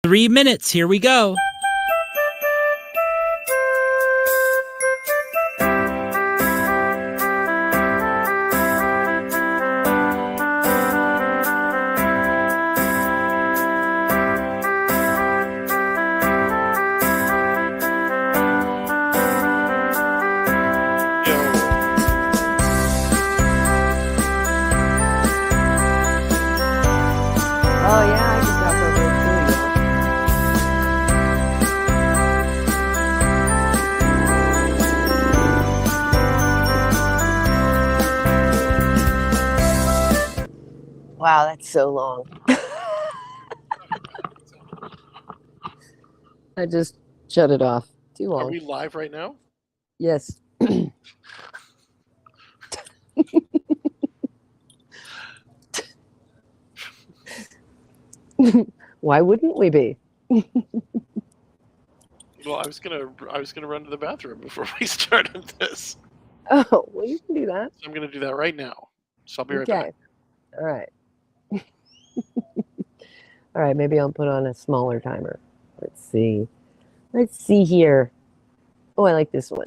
3 minutes. Here we go. Oh yeah, I can talk over it too, y'all. Wow, that's so long. I just shut it off. Too long. Are we live right now? Yes. Why wouldn't we be? Well, I was gonna run to the bathroom before we started this. Oh, well, you can do that. So I'm gonna do that right now. So I'll be right back. All right. All right, maybe I'll put on a smaller timer. Let's see. Let's see here. Oh, I like this one.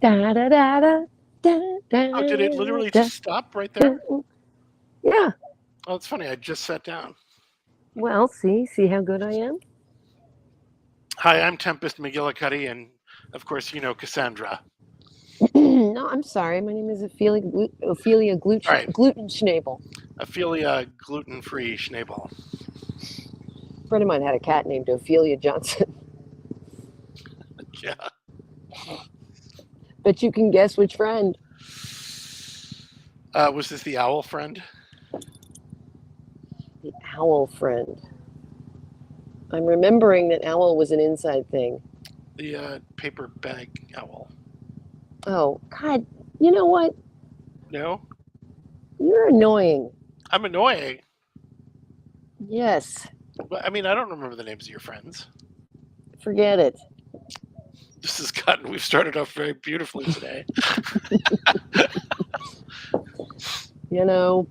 Da, da, da, da, da, da, Oh, did it literally just stop right there? Yeah. Oh, it's funny. I just sat down. Well, see how good I am? Hi, I'm Tempest McGillicuddy, and of course, you know Cassandra. No, I'm sorry. My name is Ophelia Right. Gluten-Schnabel. Ophelia gluten-free Schnabel. A friend of mine had a cat named Ophelia Johnson. Yeah. But you can guess which friend. Was this the owl friend? The owl friend. I'm remembering that owl was an inside thing. The paper bag owl. Oh, God. You know what? No? You're annoying. I'm annoying. Yes. But, I mean, I don't remember the names of your friends. Forget it. This has gotten, we've started off very beautifully today. You know,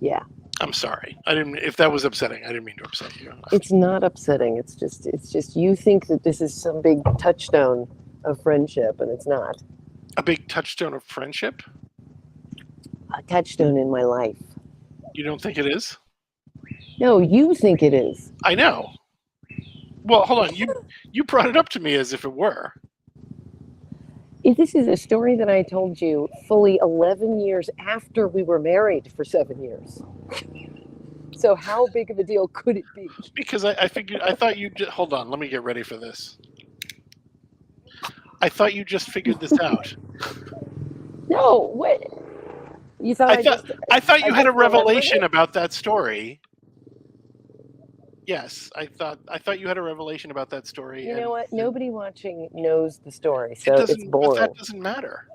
yeah. I'm sorry. I didn't. If that was upsetting, I didn't mean to upset you. It's not upsetting. It's just you think that this is some big touchstone of friendship, and it's not. A big touchstone of friendship? A touchstone in my life. You don't think it is? No, you think it is. I know. Well, hold on. You brought it up to me as if it were. This is a story that I told you fully 11 years after we were married for 7 years. So how big of a deal could it be? Because I figured. I thought you. Hold on. Let me get ready for this. I thought you just figured this out. No, what? You thought I thought you had a revelation about that story. Yes, I thought you had a revelation about that story. You know what? Nobody watching knows the story, so it's boring. But that doesn't matter.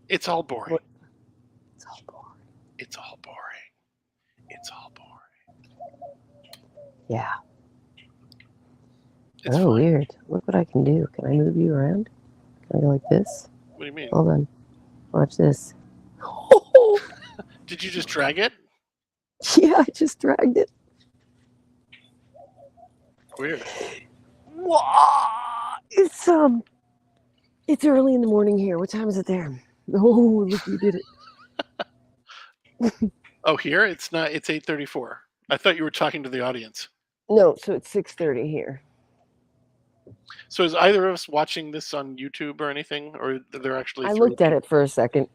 It's all boring. It's all boring. It's all boring. It's all boring. Yeah. It's fine. Weird. Look what I can do. Can I move you around? Can I go like this? What do you mean? Hold on. Watch this. Did you just drag it? Yeah, I just dragged it. Weird. It's early in the morning here. What time is it there? Oh, look, you did it. Oh, here it's not. It's 8:34. I thought you were talking to the audience. No, so it's 6:30 here. So is either of us watching this on YouTube or anything, or they're actually? I looked at it for a second,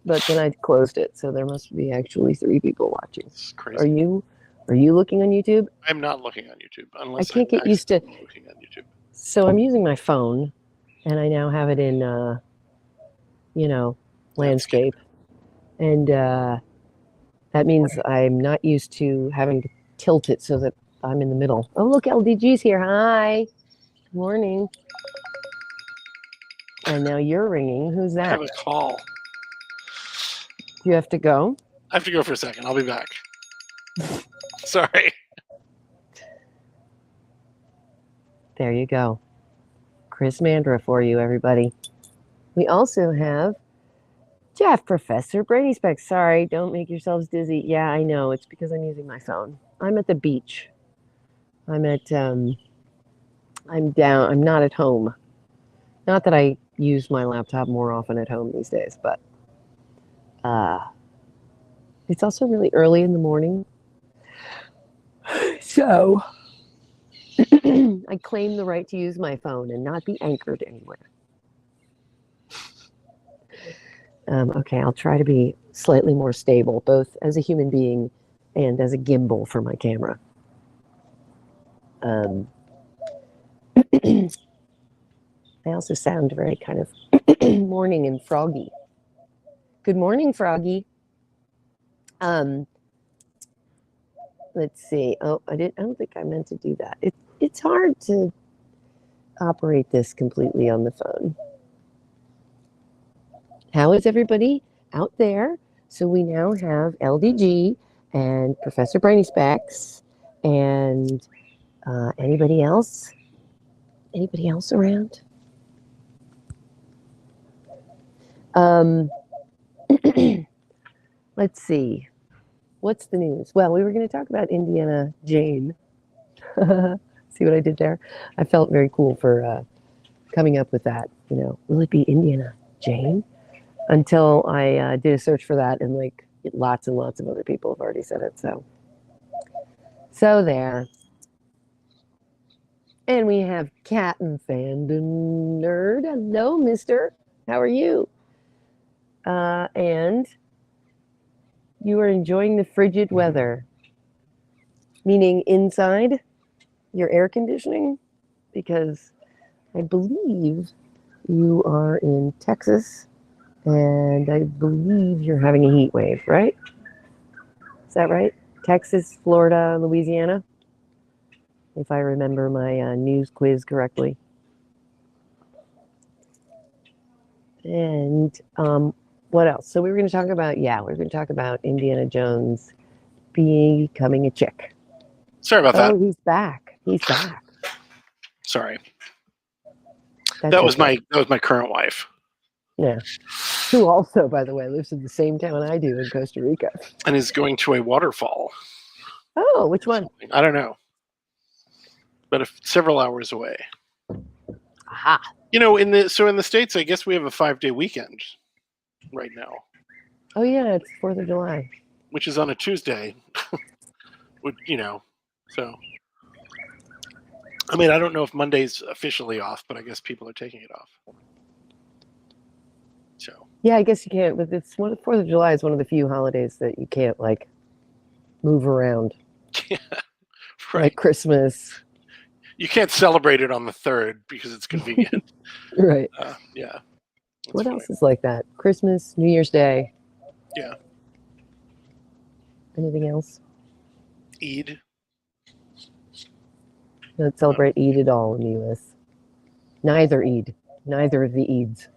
but then I closed it. So there must be actually 3 people watching. It's crazy. Are you looking on YouTube? I'm not looking on YouTube unless I can't get used to looking on YouTube. So I'm using my phone, and I now have it in, landscape, and that means I'm not used to having to tilt it so that I'm in the middle. Oh, look, LDG's here. Hi. Good morning. And now you're ringing. Who's I that? have a call. Do you have to go? I have to go for a second. I'll be back. Sorry. There you go. Chris Mandra for you, everybody. We also have Jeff, Professor Brady Specs. Sorry, don't make yourselves dizzy. Yeah, I know. It's because I'm using my phone. I'm at the beach. I'm not at home. Not that I use my laptop more often at home these days, but it's also really early in the morning. So I claim the right to use my phone and not be anchored anywhere. Okay, I'll try to be slightly more stable, both as a human being and as a gimbal for my camera. I also sound very kind of morning and froggy. Good morning, Froggy. Let's see. Oh, I don't think I meant to do that. It's hard to operate this completely on the phone. How is everybody out there? So we now have LDG and Professor Brainy Specs and anybody else? Anybody else around? Let's see. What's the news? Well, we were going to talk about Indiana Jane. See what I did there? I felt very cool for coming up with that. Will it be Indiana Jane? Until I did a search for that, and lots and lots of other people have already said it. So there. And we have Cat and Fandom Nerd. Hello, mister. How are you? And you are enjoying the frigid weather, meaning inside your air conditioning, because I believe you are in Texas, and I believe you're having a heat wave, right? Is that right? Texas, Florida, Louisiana, if I remember my news quiz correctly. And what else? So we were going to talk about Indiana Jones becoming a chick. Sorry about that. Oh, he's back. Sorry. That's That was my current wife. Yeah. Who also, by the way, lives in the same town I do in Costa Rica. and is going to a waterfall. Oh, which one? I don't know, but several hours away. Aha. In the States, I guess we have a 5-day weekend right now, Oh, yeah, it's 4th of July. which is on a Tuesday. So I mean, I don't know if Monday's officially off, but I guess people are taking it off. So Yeah, I guess you can't, but 4th of July is one of the few holidays that you can't like move around. yeah, Like right. Christmas. You can't celebrate it on the 3rd because it's convenient. Right. Yeah. What funny. else is like that? Christmas, New Year's Day. Yeah. Anything else? Eid. Don't celebrate Eid at all in the U.S. Neither Eid. Neither of the Eids.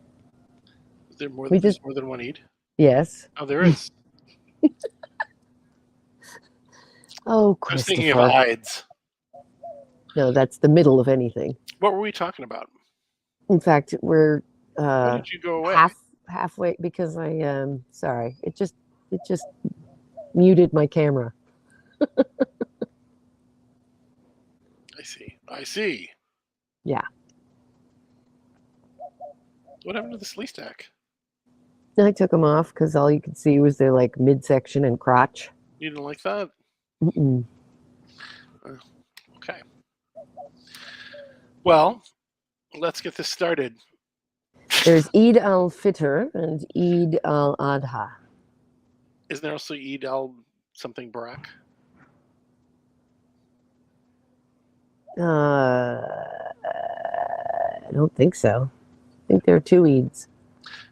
Is there more We than just more than one Eid? yes. Oh, there is. Oh, I was thinking of Christopher. Ides. No, that's the middle of anything. What were we talking about? In fact, we're Why did you go away? halfway because I sorry. It just muted my camera. I see. Yeah. What happened to the slee stack? I took them off because all you could see was their like midsection and crotch. You didn't like that? Mm-mm. Okay. Well, let's get this started. There's Eid al-Fitr and Eid al-Adha. Isn't there also Eid al something Barak? I don't think so. I think there are 2 Eids.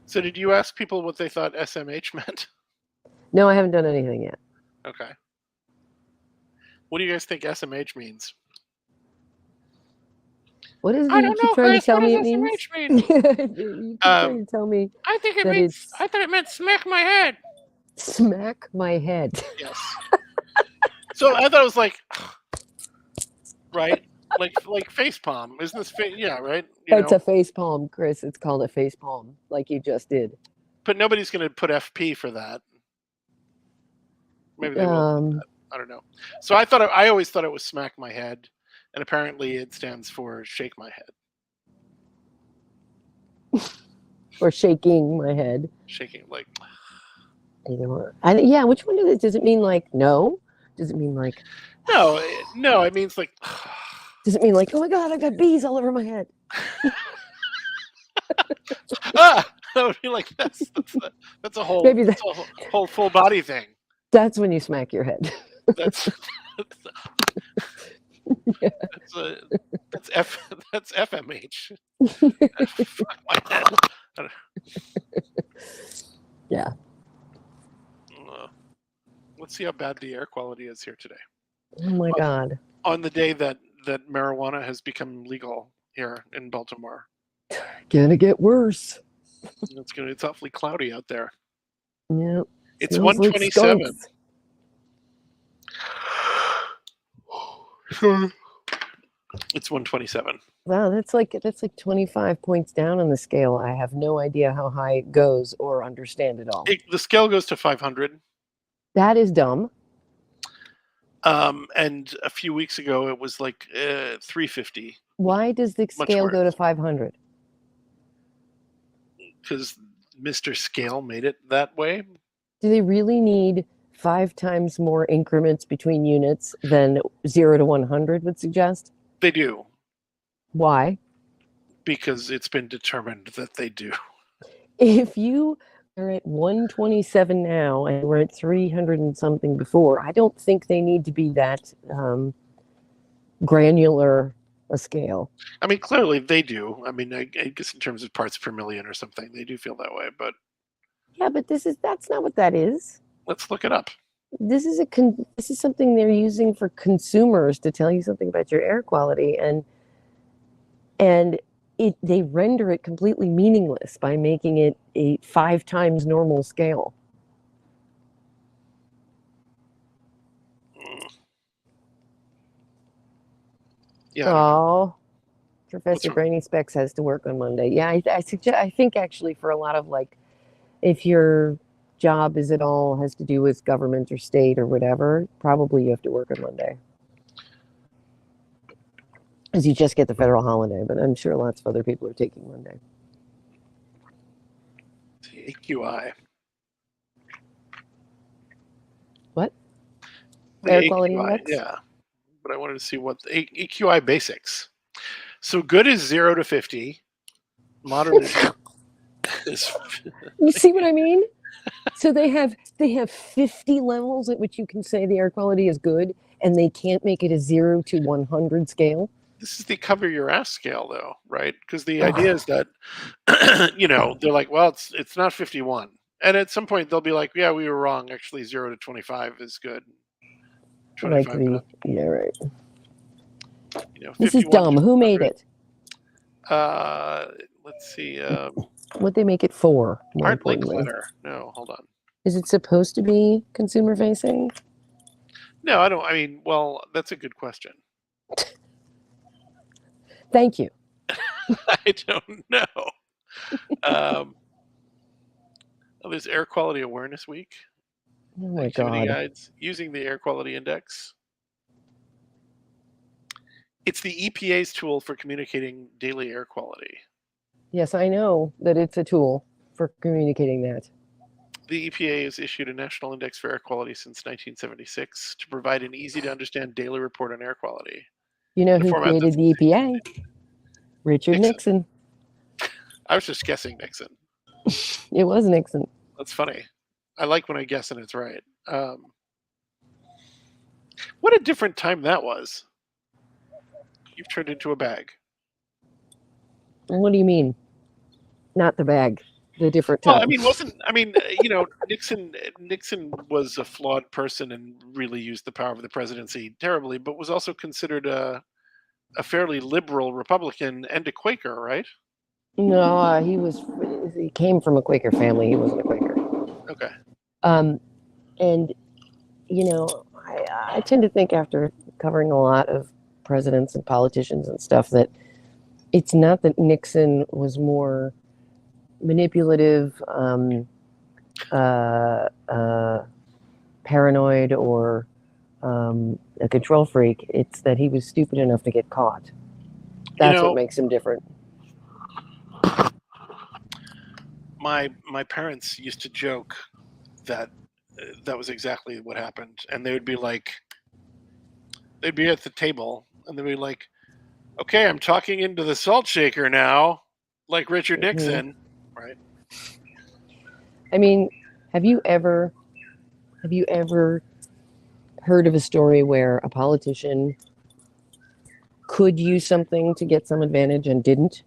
So did you ask people what they thought SMH meant? No, I haven't done anything yet. Okay. What do you guys think SMH means? What is it I you don't keep know, trying to Chris. tell What me does it means? SMH mean? You keep trying to tell me I think it that means. it's I thought it meant smack my head. smack my head. Yes. So I thought it was like, right, like face palm. Isn't this? Yeah, right. That's a face palm, Chris. It's called a face palm, like you just did. But nobody's going to put FP for that. Maybe they will. I don't know. So I always thought it was smack my head, and apparently it stands for shake my head. Or shaking my head. Shaking like. Either one. Yeah, which one does it mean? Like no? Does it mean like No, it means like. Does it mean like, oh my god, I got bees all over my head? That would be like that's a whole Maybe that's a whole full body thing. That's when you smack your head. That's that's FMH. Fuck my head. Yeah. Let's see how bad the air quality is here today. Oh my god. On the day that marijuana has become legal here in Baltimore. Gonna get worse. It's awfully cloudy out there. Yeah. It's 127. It's 127. Wow, that's like 25 points down on the scale. I have no idea how high it goes or understand it all. The scale goes to 500. That is dumb. And a few weeks ago it was like 350. Why does the scale go to 500? Because Mr. Scale made it that way. Do they really need 5 times more increments between units than 0 to 100 would suggest? They do. Why? Because it's been determined that they do. If you are at 127 now and we're at 300 and something before, I don't think they need to be that granular a scale. I mean, clearly they do. I mean, I guess in terms of parts per million or something, they do feel that way. But yeah, but that's not what that is. Let's look it up. This is something they're using for consumers to tell you something about your air quality, and they render it completely meaningless by making it a 5 times normal scale. Yeah. Oh, Professor Brainy Specs has to work on Monday. Yeah, I think actually for a lot of like, if your job is at all has to do with government or state or whatever, probably you have to work on Monday. Because you just get the federal holiday, but I'm sure lots of other people are taking Monday. AQI. What? The Air quality AQI, index? yeah. But I wanted to see what the AQI basics. So good is 0 to 50. Moderate is You see what I mean? So they have 50 levels at which you can say the air quality is good, and they can't make it a 0 to 100 scale. This is the cover your ass scale, though, right? Because the idea is that they're like, well, it's not 51, and at some point they'll be like, yeah, we were wrong. Actually, 0 to 25 is good. 25 yeah, right. This 51 is dumb. Who made it? Let's see. What they make it for? Art Linkletter. No, hold on. Is it supposed to be consumer facing? No, I don't. I mean, well, that's a good question. Thank you. I don't know. There's Air Quality Awareness Week. Oh my Activity God. guides using the Air Quality Index. It's the EPA's tool for communicating daily air quality. Yes, I know that it's a tool for communicating that. The EPA has issued a national index for air quality since 1976 to provide an easy-to-understand daily report on air quality. You know who created the EPA? Richard Nixon. I was just guessing Nixon. It was Nixon. That's funny. I like when I guess and it's right. What a different time that was. You've turned into a bag. What do you mean? Not the bag. The different time. Well, Nixon was a flawed person and really used the power of the presidency terribly, but was also considered a fairly liberal Republican and a Quaker, right? No, he came from a Quaker family. He wasn't a Quaker. Okay. And I tend to think after covering a lot of presidents and politicians and stuff that it's not that Nixon was more manipulative, paranoid, or a control freak. It's that he was stupid enough to get caught. That's what makes him different. My parents used to joke that was exactly what happened, and they would be like, they'd be at the table and they'd be like, okay, I'm talking into the salt shaker now, like Richard Nixon, right? I mean, have you ever heard of a story where a politician could use something to get some advantage and didn't?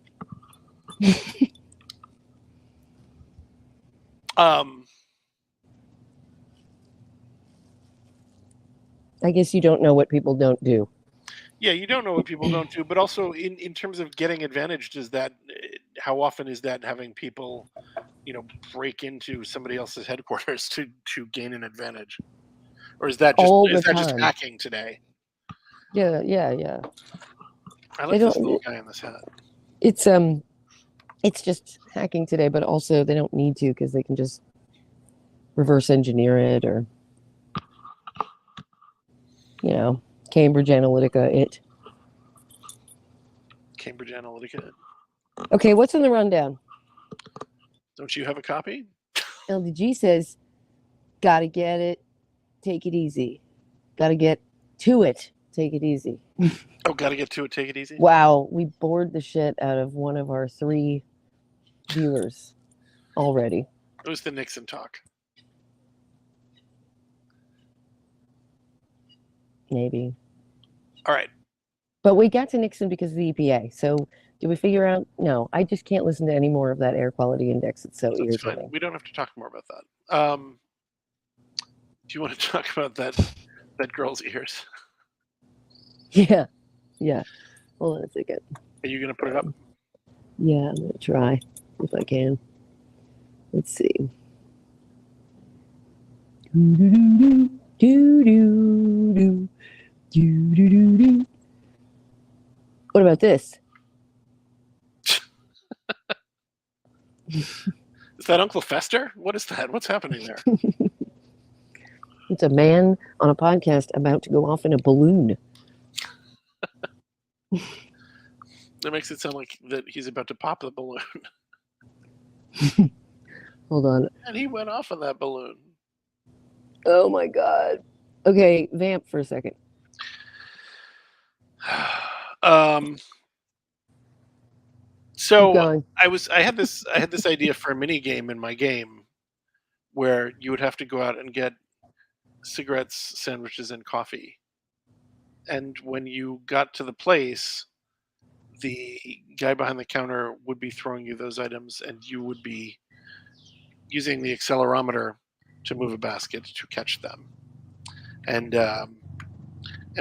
I guess you don't know what people don't do. Yeah, you don't know what people don't do, but also in terms of getting advantage, how often is that having people, break into somebody else's headquarters to gain an advantage? Or is that just hacking today? Yeah. I like this little guy in this hat. It's just hacking today, but also they don't need to because they can just reverse engineer it or Cambridge Analytica Cambridge Analytica. Okay, what's in the rundown? Don't you have a copy? LDG says, gotta get it, take it easy. Gotta get to it, take it easy. Oh, gotta get to it, take it easy? Wow, we bored the shit out of one of our 3 viewers already. It was the Nixon talk. Maybe. All right. But we got to Nixon because of the EPA. So did we figure out? No, I just can't listen to any more of that air quality index. It's so irritating. Fine. We don't have to talk more about that. Do you want to talk about that girl's ears? Yeah. Hold on a second. Are you going to put it up? Yeah, I'm going to try if I can. Let's see. What about this? Is that Uncle Fester? What is that? What's happening there? It's a man on a podcast about to go off in a balloon. That makes it sound like that he's about to pop the balloon. Hold on. And he went off on that balloon. Oh my God. Okay, vamp for a second. So I had this idea for a mini game in my game where you would have to go out and get cigarettes, sandwiches, and coffee. And when you got to the place, the guy behind the counter would be throwing you those items, and you would be using the accelerometer to move a basket to catch them. And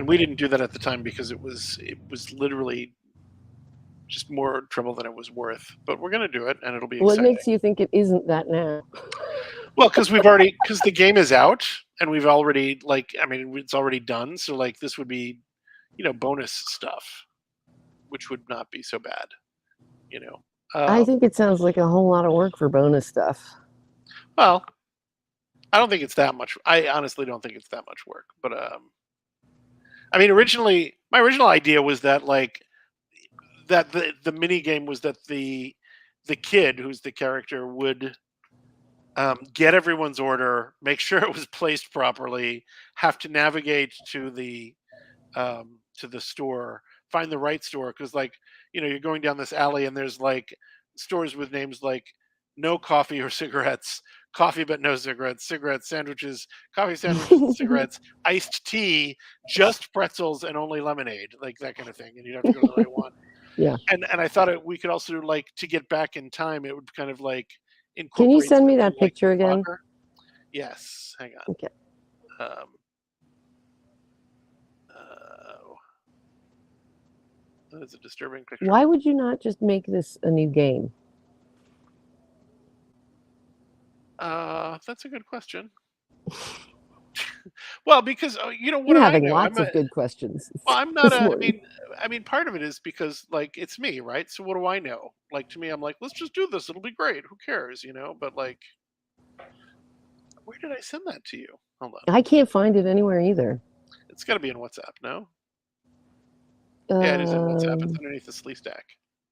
we didn't do that at the time because it was literally just more trouble than it was worth. But we're going to do it, and it'll be What exciting. makes you think it isn't that now? Well, because the game is out, and we've already it's already done. So like this would be, bonus stuff, which would not be so bad, I think it sounds like a whole lot of work for bonus stuff. Well, I don't think it's that much. I honestly don't think it's that much work. But my original idea was that the mini game was that the kid who's the character would get everyone's order, make sure it was placed properly, have to navigate to the store, find the right store, because you're going down this alley and there's stores with names like no coffee or cigarettes, coffee but no cigarettes, cigarettes, sandwiches, coffee, sandwiches, cigarettes, iced tea, just pretzels and only lemonade, like that kind of thing, and you'd have to go to the right one. Yeah. And I thought we could also to get back in time, it would kind of incorporate. Can you send me that picture again? Yes, hang on. Okay. That is a disturbing picture. Why would you not just make this a new game? That's a good question. Well, because what You're having lots of good questions. Well, I'm not. I mean, part of it is because it's me, right? So what do I know? To me, I'm like, let's just do this. It'll be great. Who cares, But where did I send that to you? Hold on. I can't find it anywhere either. It's got to be in WhatsApp, no? Yeah, it is in WhatsApp. It's underneath the Slee stack.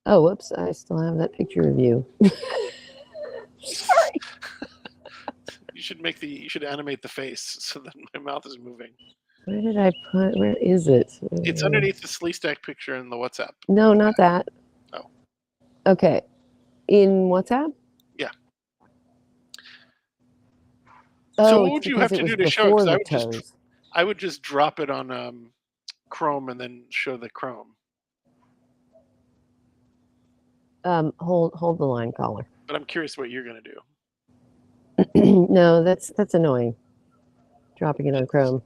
Oh, whoops! I still have that picture of you. Sorry. You should animate the face so that my mouth is moving. Where did I put? Where is it? It's underneath the Slee stack picture in the WhatsApp. No, not that. Oh. Okay. In WhatsApp? Yeah. Oh, so what would you have to do to show it? Because I would just drop it on Chrome and then show the Chrome. Hold the line, caller. But I'm curious what you're going to do. No, that's annoying. Dropping it on Chrome.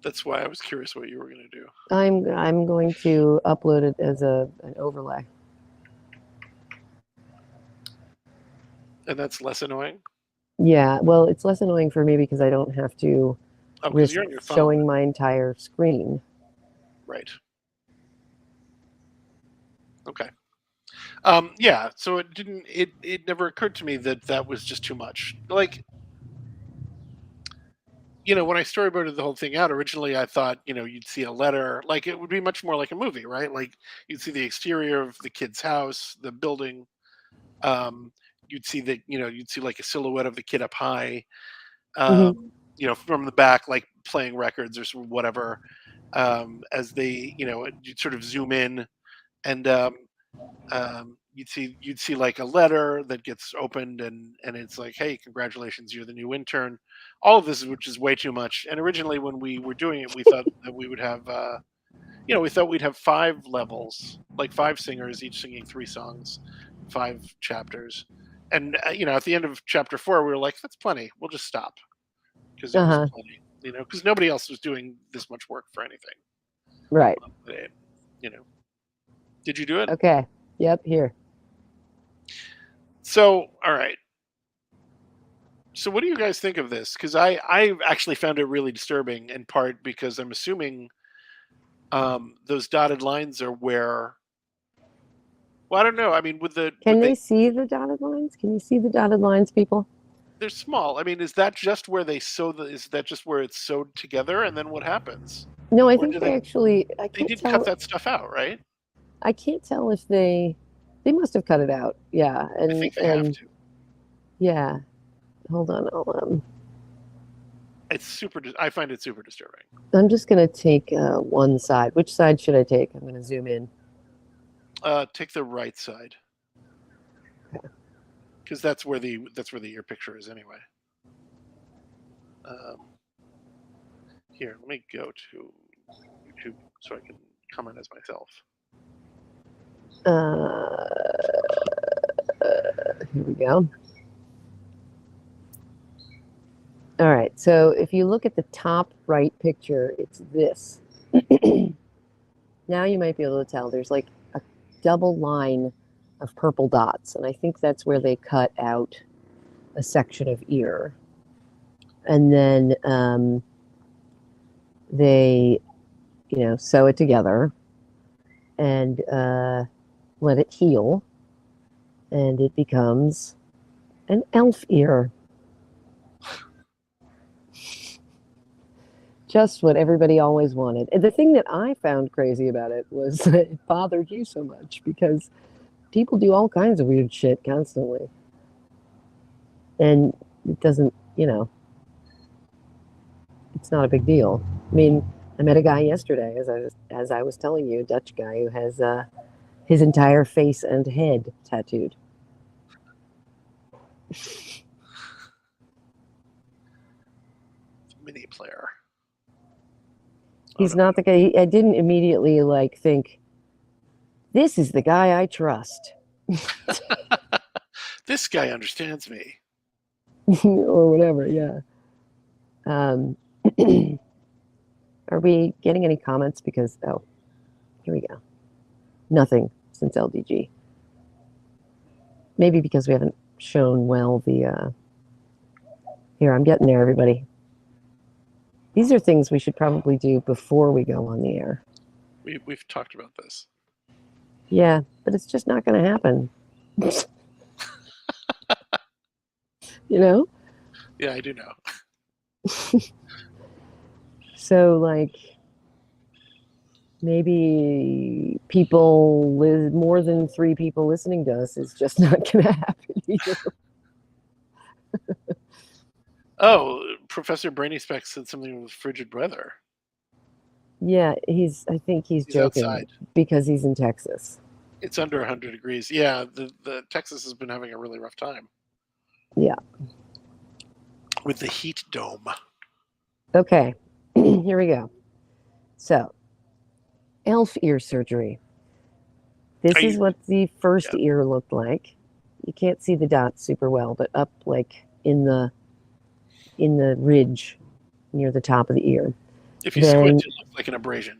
That's why I was curious what you were going to do. I'm going to upload it as an overlay. And that's less annoying? Yeah, well, it's less annoying for me because I don't have to risk you're on your phone. Showing my entire screen. Right. Okay. Yeah, so it never occurred to me that was just too much. When I storyboarded the whole thing out, originally I thought, you'd see a letter, it would be much more like a movie, right? You'd see the exterior of the kid's house, the building. You'd see you'd see a silhouette of the kid up high, from the back, playing records or whatever, as they, you'd sort of zoom in and, you'd see a letter that gets opened and it's like, hey, congratulations, you're the new intern. All of this, which is way too much. And originally when we were doing it, we thought that we would have, we thought we'd have 5 levels, 5 singers, each singing 3 songs, 5 chapters. And, at the end of chapter 4, we were like, that's plenty. We'll just stop. Because it was plenty, because nobody else was doing this much work for anything. Right. Did you do it? Okay. Yep, here. So, all right. So what do you guys think of this? Because I actually found it really disturbing, in part because I'm assuming those dotted lines are where Well, I don't know. I mean, with the Can they see the dotted lines? Can you see the dotted lines, people? they're small. I mean, is that just where they sew the? Is that just where it's sewed together, and then what happens? No, I Or think do they they? actually. They didn't cut that stuff out, right? I can't tell if they must have cut it out. Yeah, I think they have to. yeah. Hold on, It's super. I find it super disturbing. I'm just gonna take one side. Which side should I take? I'm gonna zoom in. Take the right side Okay. because that's where the ear picture is anyway. Here, let me go to YouTube so I can comment as myself. Here we go. All right, so if you look at the top right picture, it's this. Now you might be able to tell there's like a double line of purple dots, and I think that's where they cut out a section of ear. And then they, sew it together and let it heal, and it becomes an elf ear. Just what everybody always wanted. And the thing that I found crazy about it was that it bothered you so much because people do all kinds of weird shit constantly. And it doesn't, it's not a big deal. I mean, I met a guy yesterday, as I was telling you, a Dutch guy who has his entire face and head tattooed. Mini player. He's not the guy. I didn't immediately think, this is the guy I trust. This guy understands me. Or whatever, yeah. Are we getting any comments? Because, here we go. Nothing since LDG. Maybe because we haven't shown well the... Here, I'm getting there, everybody. These are things we should probably do before we go on the air. We've talked about this. Yeah, but it's just not going to happen. Yeah, I do know. So, maybe more than 3 people listening to us is just not going to happen either. Oh, Professor Brainy Specs said something with frigid weather. Yeah, I think he's joking outside because he's in Texas. It's under 100 degrees. Yeah, the Texas has been having a really rough time. Yeah. With the heat dome. Okay, here we go. So, elf ear surgery. This is what the first ear looked like. You can't see the dots super well, but up in the ridge near the top of the ear. If you squint, it looks like an abrasion.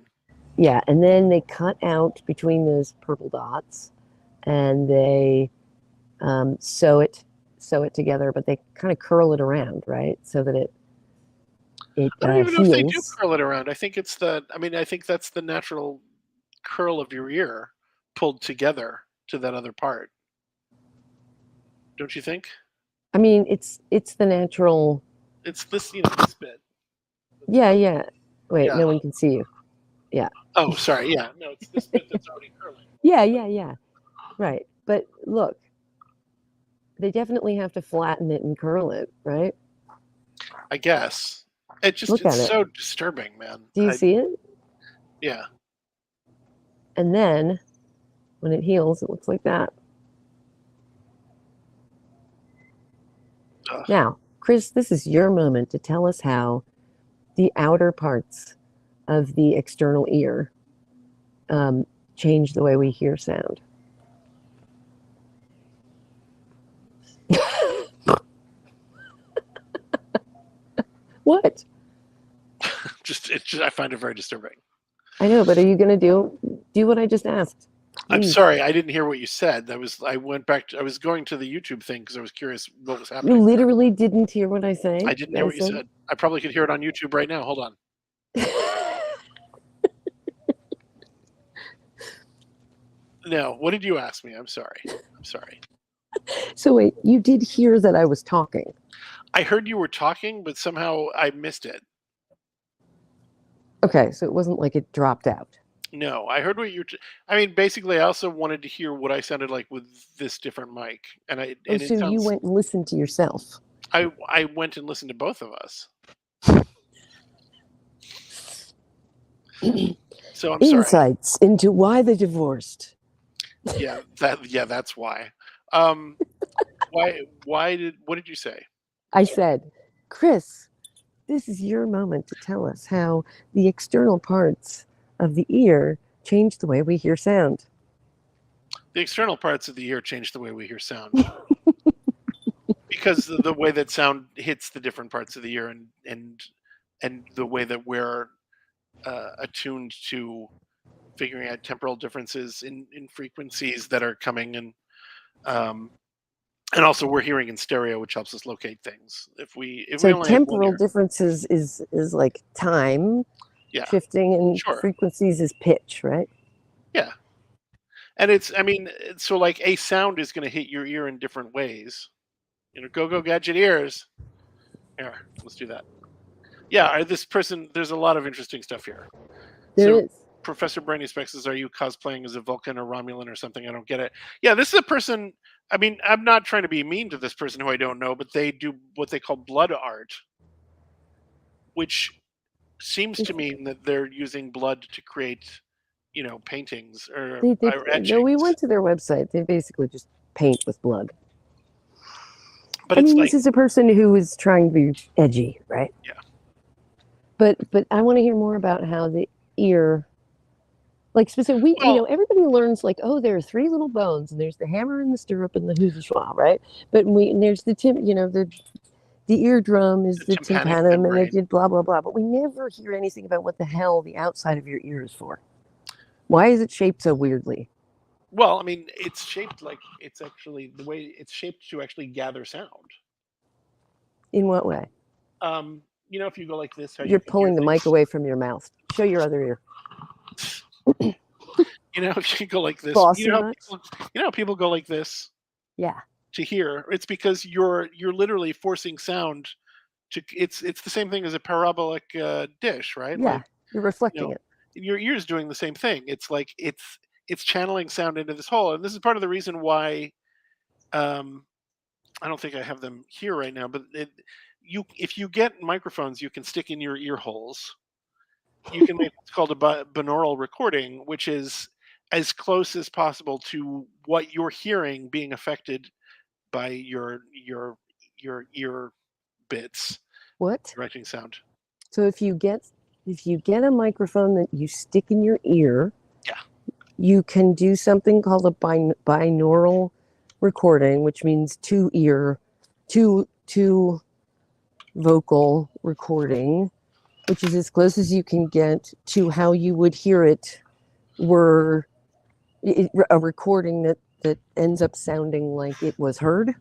Yeah, and then they cut out between those purple dots, and they sew it together, but they kind of curl it around, right, so that it I don't even know if they do curl it around. I think that's the natural curl of your ear pulled together to that other part. Don't you think? I mean, it's the natural. It's this, this bit. Yeah. Wait, no one can see you. Yeah. Oh, sorry. Yeah. No, it's this bit that's already curling. Yeah. Right. But look, they definitely have to flatten it and curl it, right? I guess. It's so disturbing, man. Do you see it? Yeah. And then when it heals, it looks like that. Ugh. Now, Chris, this is your moment to tell us how the outer parts of the external ear change the way we hear sound. What? I find it very disturbing. I know, but are you going to do what I just asked? Please. I'm sorry, I didn't hear what you said. I went back. I was going to the YouTube thing because I was curious what was happening. You literally didn't hear what I said? I didn't hear what you said. I probably could hear it on YouTube right now. Hold on. No, what did you ask me? I'm sorry. So wait, you did hear that I was talking? I heard you were talking, but somehow I missed it. Okay, so it wasn't like it dropped out. No, I heard what you. I mean, basically, I also wanted to hear what I sounded like with this different mic, and Oh, it so you sounds. went and listened to yourself. I went and listened to both of us. So I'm sorry. Insights into why they divorced. Yeah, that's why. What did you say? I said, Chris, this is your moment to tell us how the external parts of the ear change the way we hear sound. The external parts of the ear change the way we hear sound. Because the way that sound hits the different parts of the ear and the way that we're attuned to figuring out temporal differences in frequencies that are coming and also we're hearing in stereo, which helps us locate things. If we only have one temporal ear, differences is like time yeah, shifting, and sure, frequencies is pitch, right? yeah. And I mean, so like a sound is going to hit your ear in different ways. Go gadget ears. Here, let's do that. Yeah, this person. There's a lot of interesting stuff here. There So is. Professor Brainy Specs says, are you cosplaying as a Vulcan or Romulan or something? I don't get it. Yeah, this is a person. I mean, I'm not trying to be mean to this person who I don't know, but they do what they call blood art, which seems to mean that they're using blood to create, paintings or No, we etchings. went to their website. They basically just paint with blood. But I it's mean, like, this is a person who is trying to be edgy, right? yeah. But I want to hear more about how the ear, like specific. Well, Everybody learns like, oh, there are three little bones, and there's the hammer and the stirrup and the who's schwa, right? But and there's the the eardrum is the the tympanic tympanum, and membrane. they did blah blah blah. But we never hear anything about what the hell the outside of your ear is for. Why is it shaped so weirdly? Well, I mean, it's shaped like it's actually the way it's shaped to actually gather sound. In what way? If you go like this, how you You're can hear pulling the mic things. away from your mouth. Show your other ear. If you go like this, Bossy much? how people go like this Yeah. to hear. It's because you're literally forcing sound to. It's the same thing as a parabolic dish, right? Yeah. Like You're reflecting it. your ear's doing the same thing. It's like it's channeling sound into this hole, and this is part of the reason why. I don't think I have them here right now, but if you get microphones, you can stick in your ear holes. You can make what's called a binaural recording, which is as close as possible to what you're hearing being affected by your ear bits What? directing sound. So if you get a microphone that you stick in your ear, Yeah. you can do something called a binaural recording, which means two vocal recording, which is as close as you can get to how you would hear it were a recording that ends up sounding like it was heard.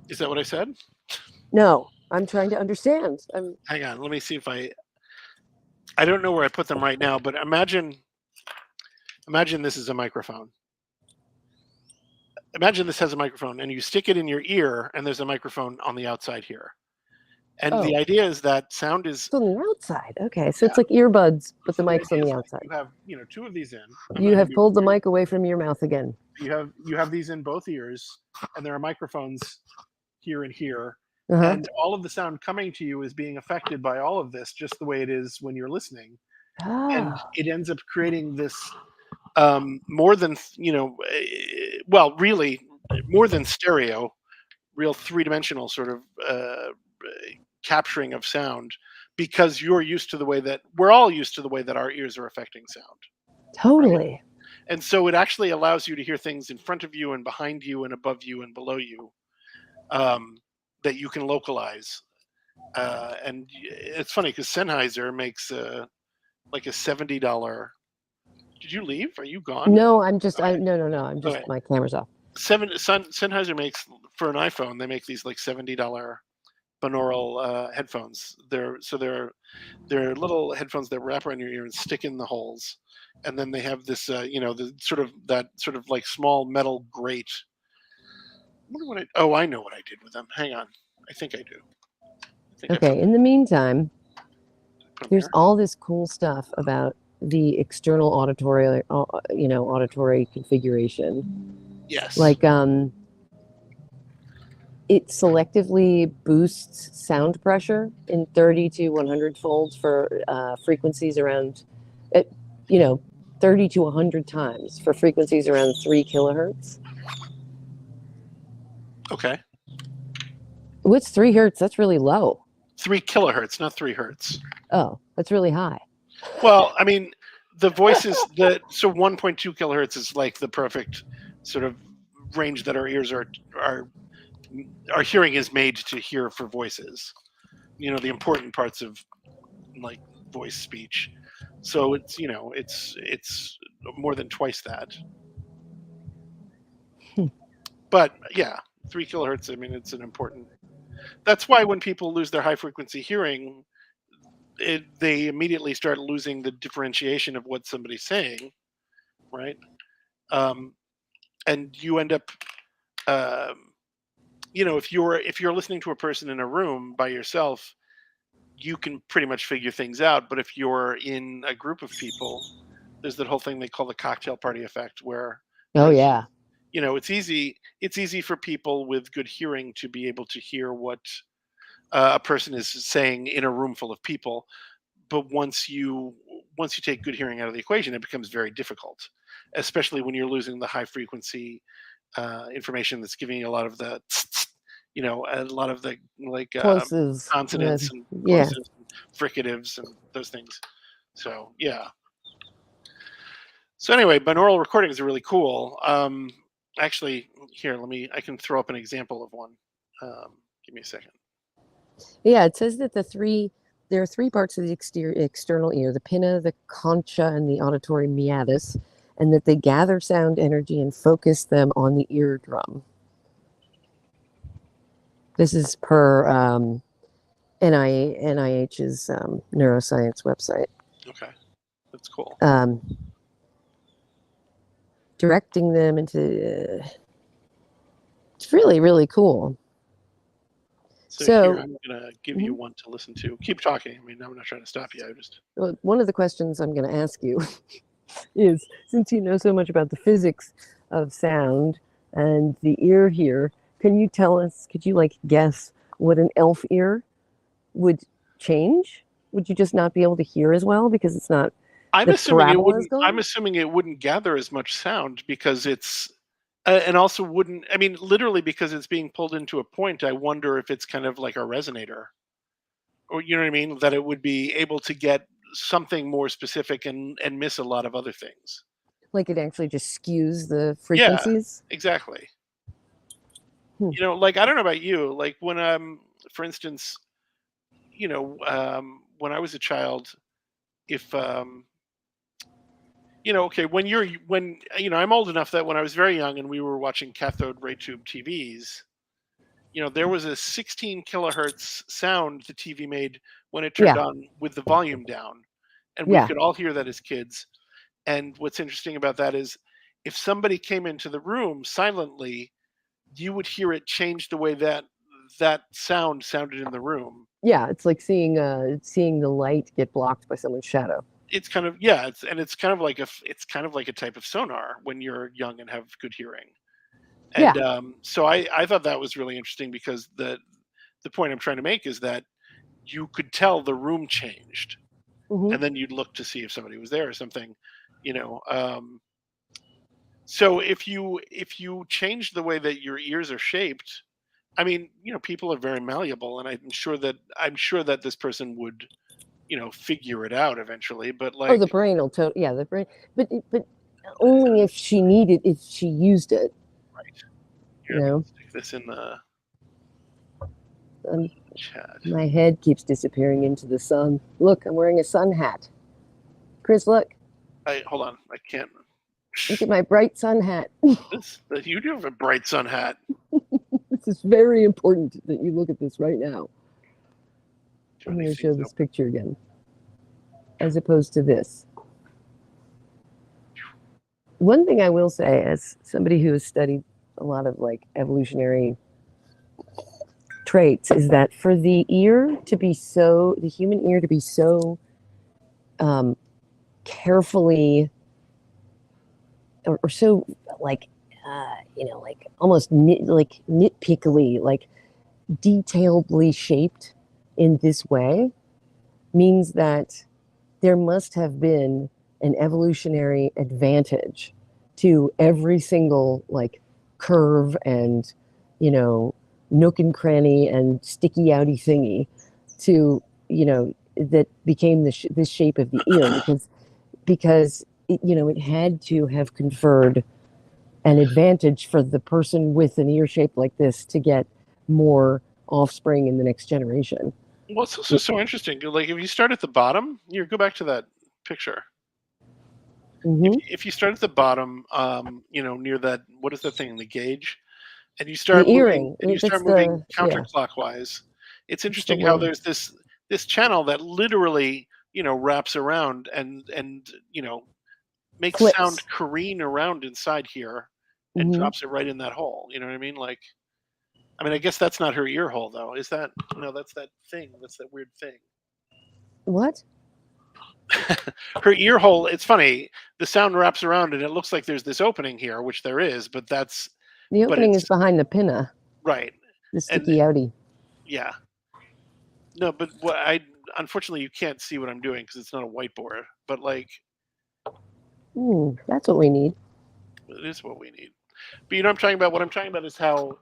Is that what I said? No, I'm trying to understand. Hang on, let me see if I don't know where I put them right now, but imagine this is a microphone. Imagine this has a microphone and you stick it in your ear and there's a microphone on the outside here. And the idea is that sound is it's on the outside. Okay, so it's like earbuds, but the mic's on the outside. You have, two of these in. You have pulled the mic away from your mouth again. You have these in both ears, and there are microphones here and here. Uh-huh. And all of the sound coming to you is being affected by all of this, just the way it is when you're listening. And it ends up creating this more than, really more than stereo, real three-dimensional sort of capturing of sound, because we're all used to the way that our ears are affecting sound. Totally. Right? And so it actually allows you to hear things in front of you and behind you and above you and below you that you can localize. And it's funny because Sennheiser makes like a $70. Did you leave? Are you gone? No, I'm just. No. I'm just. My camera's off. Sennheiser makes, for an iPhone, they make these like $70 binaural headphones. They're little headphones that wrap around your ear and stick in the holes, and then they have this the sort of like small metal grate. I know what I did with them. Hang on, I think I do. Okay. In the meantime, Put 'em there's here. all this cool stuff about the external auditory configuration. Yes. Like it selectively boosts sound pressure in 30 to 100 folds for frequencies around, uh, 30 to 100 times for frequencies around 3 kilohertz. Okay. What's 3 hertz? That's really low. 3 kilohertz, not 3 hertz. Oh, that's really high. Well, I mean, the voices so 1.2 kilohertz is like the perfect sort of range that our ears are our hearing is made to hear for voices. The important parts of like voice speech. So it's more than twice that. But yeah, 3 kilohertz. I mean, it's an important. That's why when people lose their high frequency hearing, they immediately start losing the differentiation of what somebody's saying, right? And you end up, if you're listening to a person in a room by yourself, you can pretty much figure things out. But if you're in a group of people, there's that whole thing they call the cocktail party effect, where Oh, yeah. it's easy for people with good hearing to be able to hear what a person is saying in a room full of people. But once you take good hearing out of the equation, it becomes very difficult, especially when you're losing the high frequency information that's giving you a lot of the a lot of the like Plosives. consonants and Yeah. plosives and fricatives and those things. So yeah. So anyway, binaural recordings are really cool. Actually, here, I can throw up an example of one. Give me a second. Yeah, it says that there are 3 parts of the external ear: the pinna, the concha, and the auditory meatus, and that they gather sound energy and focus them on the eardrum. This is per NIH's neuroscience website. Okay, that's cool. Directing them into it's really, really cool. So here, I'm gonna give you one to listen to. Keep talking. I mean, I'm not trying to stop you. One of the questions I'm going to ask you is, since you know so much about the physics of sound and the ear here, can you tell us? Could you guess what an elf ear would change? Would you just not be able to hear as well because it's not? I'm assuming it wouldn't gather as much sound because it's. And also wouldn't, I mean, literally because it's being pulled into a point, I wonder if it's kind of like a resonator. Or, you know what I mean? That it would be able to get something more specific and miss a lot of other things. Like it actually just skews the frequencies? Yeah, exactly. I don't know about you, like when, for instance, when I was a child, if, I'm old enough that when I was very young and we were watching cathode ray tube TVs, there was a 16 kilohertz sound the TV made when it turned on with the volume down. And we could all hear that as kids. And what's interesting about that is if somebody came into the room silently, you would hear it change the way that sound sounded in the room. Yeah, it's like seeing the light get blocked by someone's shadow. It's kind of it's kind of like a type of sonar when you're young and have good hearing. And so I thought that was really interesting because the point I'm trying to make is that you could tell the room changed, and then you'd look to see if somebody was there or something, So if you change the way that your ears are shaped, I mean, people are very malleable, and I'm sure that this person would figure it out eventually, but the brain will the brain, but only if she used it. Right. Here, stick this in the chat. My head keeps disappearing into the sun. Look, I'm wearing a sun hat. Chris, look. Hold on, I can't. Look at my bright sun hat. You do have a bright sun hat. This is very important that you look at this right now. I'm going to show this picture again, as opposed to this. One thing I will say, as somebody who has studied a lot of like evolutionary traits, is that for the human ear to be so carefully or so like like almost nitpickily, like detailedly shaped in this way, means that there must have been an evolutionary advantage to every single like curve and nook and cranny and sticky outy thingy to that became this shape of the ear, because it had to have conferred an advantage for the person with an ear shape like this to get more offspring in the next generation. Well, it's also so interesting. Like, if you start at the bottom, go back to that picture. Mm-hmm. If you start at the bottom, near that, what is that thing, the gauge, and you start The moving, earring. counterclockwise, it's interesting how there's this channel that literally wraps around and makes Flips. sound careen around inside here and Mm-hmm. drops it right in that hole. You know what I mean? Like, I guess that's not her ear hole, though. Is that? No, that's that thing. That's that weird thing. What? Her ear hole. It's funny. The sound wraps around, and it looks like there's this opening here, which there is, but that's the opening is behind the pinna. Right. The sticky outy. Yeah. No, but unfortunately you can't see what I'm doing because it's not a whiteboard. But like, that's what we need. It is what we need. But you know what I'm talking about? What I'm talking about is how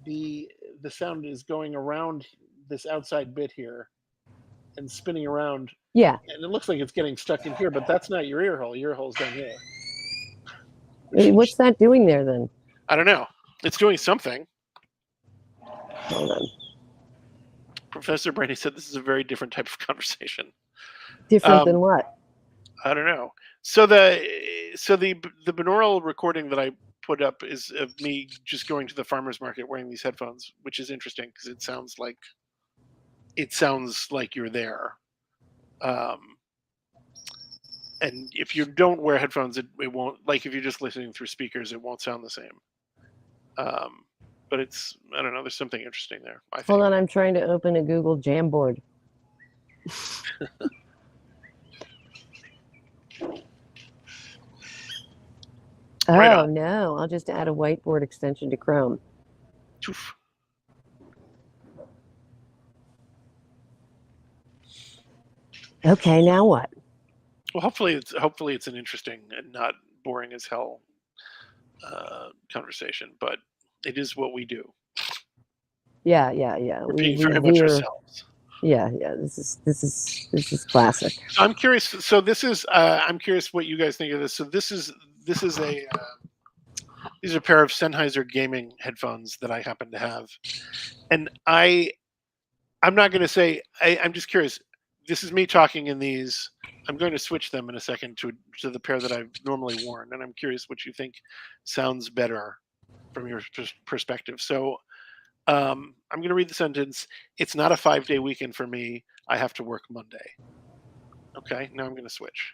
the sound is going around this outside bit here and spinning around. Yeah. And it looks like it's getting stuck in here, but that's not your ear hole. Your ear hole's down here. What's that doing there then? I don't know. It's doing something. Hold on. Professor Brandy said this is a very different type of conversation. Different than what? I don't know. So the binaural recording that I put up is of me just going to the farmer's market wearing these headphones, which is interesting because it sounds like you're there. And if you don't wear headphones, it won't, like if you're just listening through speakers, it won't sound the same. But it's, I don't know, there's something interesting there, I think. Hold on, I'm trying to open a Google Jamboard. Oh, no, I'll just add a whiteboard extension to Chrome. Oof. Okay, now what? Well, hopefully it's an interesting and not boring as hell conversation, but it is what we do. Yeah. We're being very much ourselves. Yeah. This is classic. So I'm curious. So this is. I'm curious what you guys think of this. So this is a. These are a pair of Sennheiser gaming headphones that I happen to have, and I'm not going to say. I'm just curious. This is me talking in these. I'm going to switch them in a second to the pair that I've normally worn, and I'm curious what you think sounds better from your perspective. So I'm going to read the sentence. It's not a 5-day weekend for me. I have to work Monday. Okay, now I'm going to switch.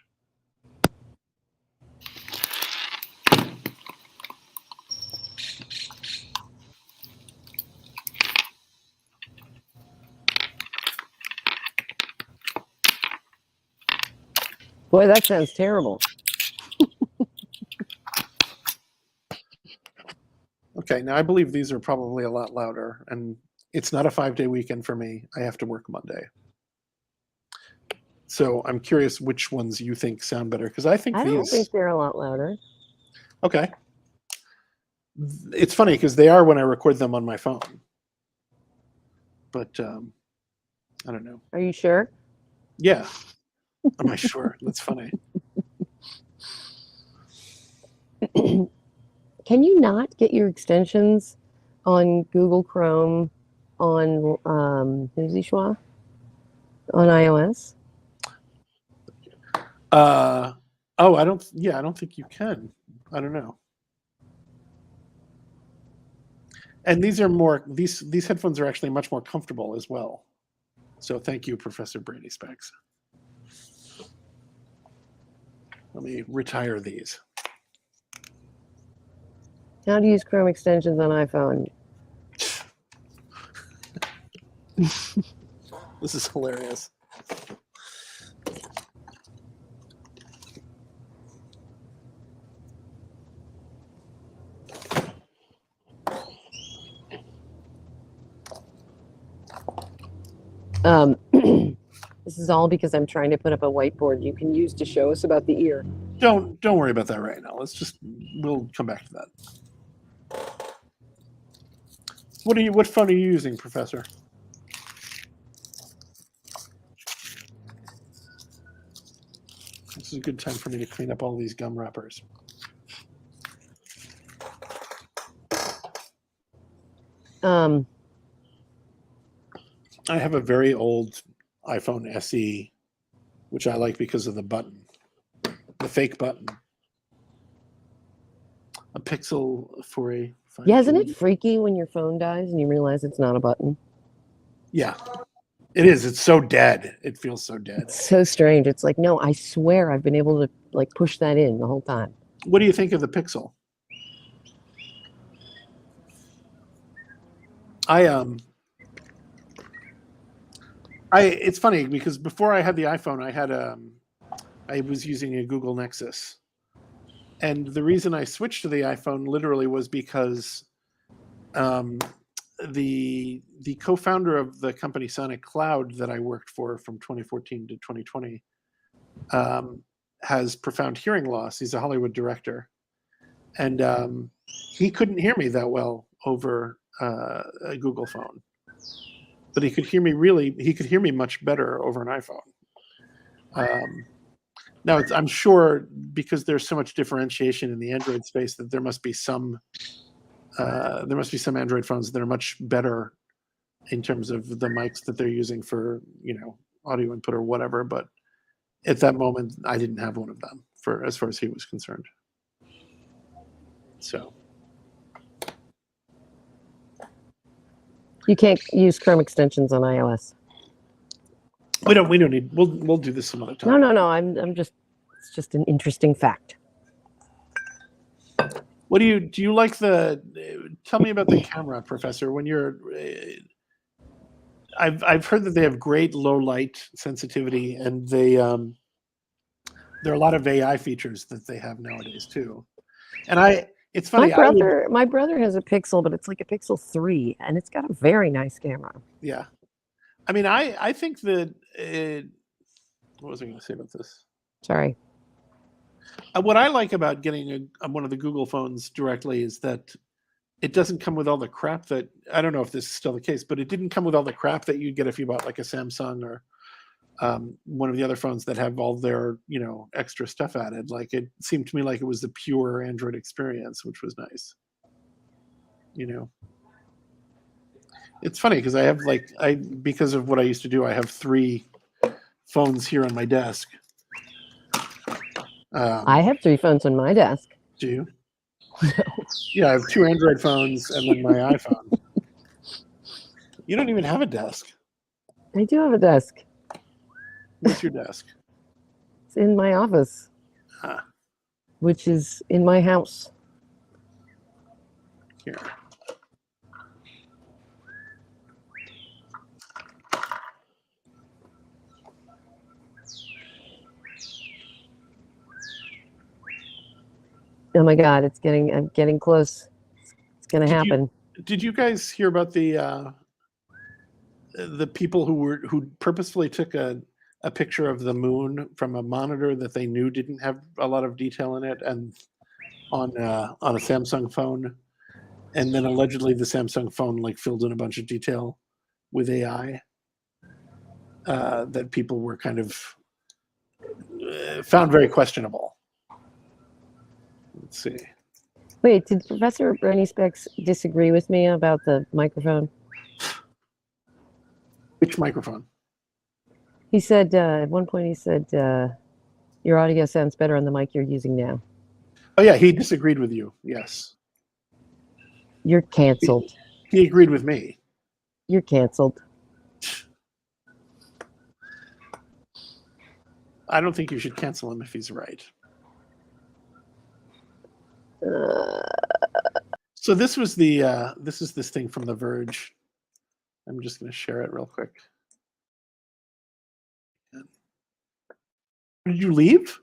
Boy, that sounds terrible. Okay, now I believe these are probably a lot louder, and it's not a 5-day weekend for me. I have to work Monday. So I'm curious which ones you think sound better, because I don't think they're a lot louder. Okay. It's funny because they are when I record them on my phone. But I don't know. Are you sure? Yeah. Am I sure? That's funny. Can you not get your extensions on Google Chrome on on iOS? I don't think you can. I don't know. And these are these headphones are actually much more comfortable as well. So thank you, Professor Brady Specs. Let me retire these. How to use Chrome extensions on iPhone? This is hilarious. This is all because I'm trying to put up a whiteboard you can use to show us about the ear. Don't worry about that right now. We'll come back to that. What phone are you using, Professor? This is a good time for me to clean up all these gum wrappers. I have a very old iPhone SE, which I like because of the button, the fake button. A Pixel for a 5G. Yeah, isn't it freaky when your phone dies and you realize it's not a button? Yeah, it is. It's so dead. It feels so dead. It's so strange. It's like, no, I swear I've been able to like push that in the whole time. What do you think of the Pixel? It's funny because before I had the iPhone, I was using a Google Nexus, and the reason I switched to the iPhone literally was because the co-founder of the company Sonic Cloud that I worked for from 2014 to 2020 has profound hearing loss. He's a Hollywood director, and he couldn't hear me that well over a Google phone. But he could hear me much better over an iPhone. Now, I'm sure because there's so much differentiation in the Android space that there must be some Android phones that are much better in terms of the mics that they're using for audio input or whatever. But at that moment, I didn't have one of them as far as he was concerned. So. You can't use Chrome extensions on iOS. We don't need. We'll do this some other time. No. It's just an interesting fact. What do you like tell me about the camera, Professor, when you're I've heard that they have great low light sensitivity, and there are a lot of AI features that they have nowadays too. And it's funny. My brother has a Pixel, but it's like a Pixel 3, and it's got a very nice camera. Yeah. I mean, I think that what was I going to say about this? Sorry. What I like about getting one of the Google phones directly is that it doesn't come with all the crap that, I don't know if this is still the case, but it didn't come with all the crap that you'd get if you bought like a Samsung or one of the other phones that have all their extra stuff added. Like, it seemed to me like it was the pure Android experience, which was nice. It's funny because because of what I used to do, I have 3 phones here on my desk. I have 3 phones on my desk. Do you? Yeah, I have 2 Android phones and then my iPhone. You don't even have a desk. I do have a desk. What's your desk? It's in my office, which is in my house. Here. Oh my God, I'm getting close. It's going to happen. Did you guys hear about the people who purposefully took a picture of the moon from a monitor that they knew didn't have a lot of detail in it, and on a Samsung phone, and then allegedly the Samsung phone filled in a bunch of detail with AI that people were kind of found very questionable. Let's see. Wait, did Professor Bernie Specs disagree with me about the microphone? Which microphone? He said, at one point, your audio sounds better on the mic you're using now. Oh, yeah, he disagreed with you. Yes. You're canceled. He agreed with me. You're canceled. I don't think you should cancel him if he's right. So this was this is this thing from The Verge. I'm just going to share it real quick. Did you leave?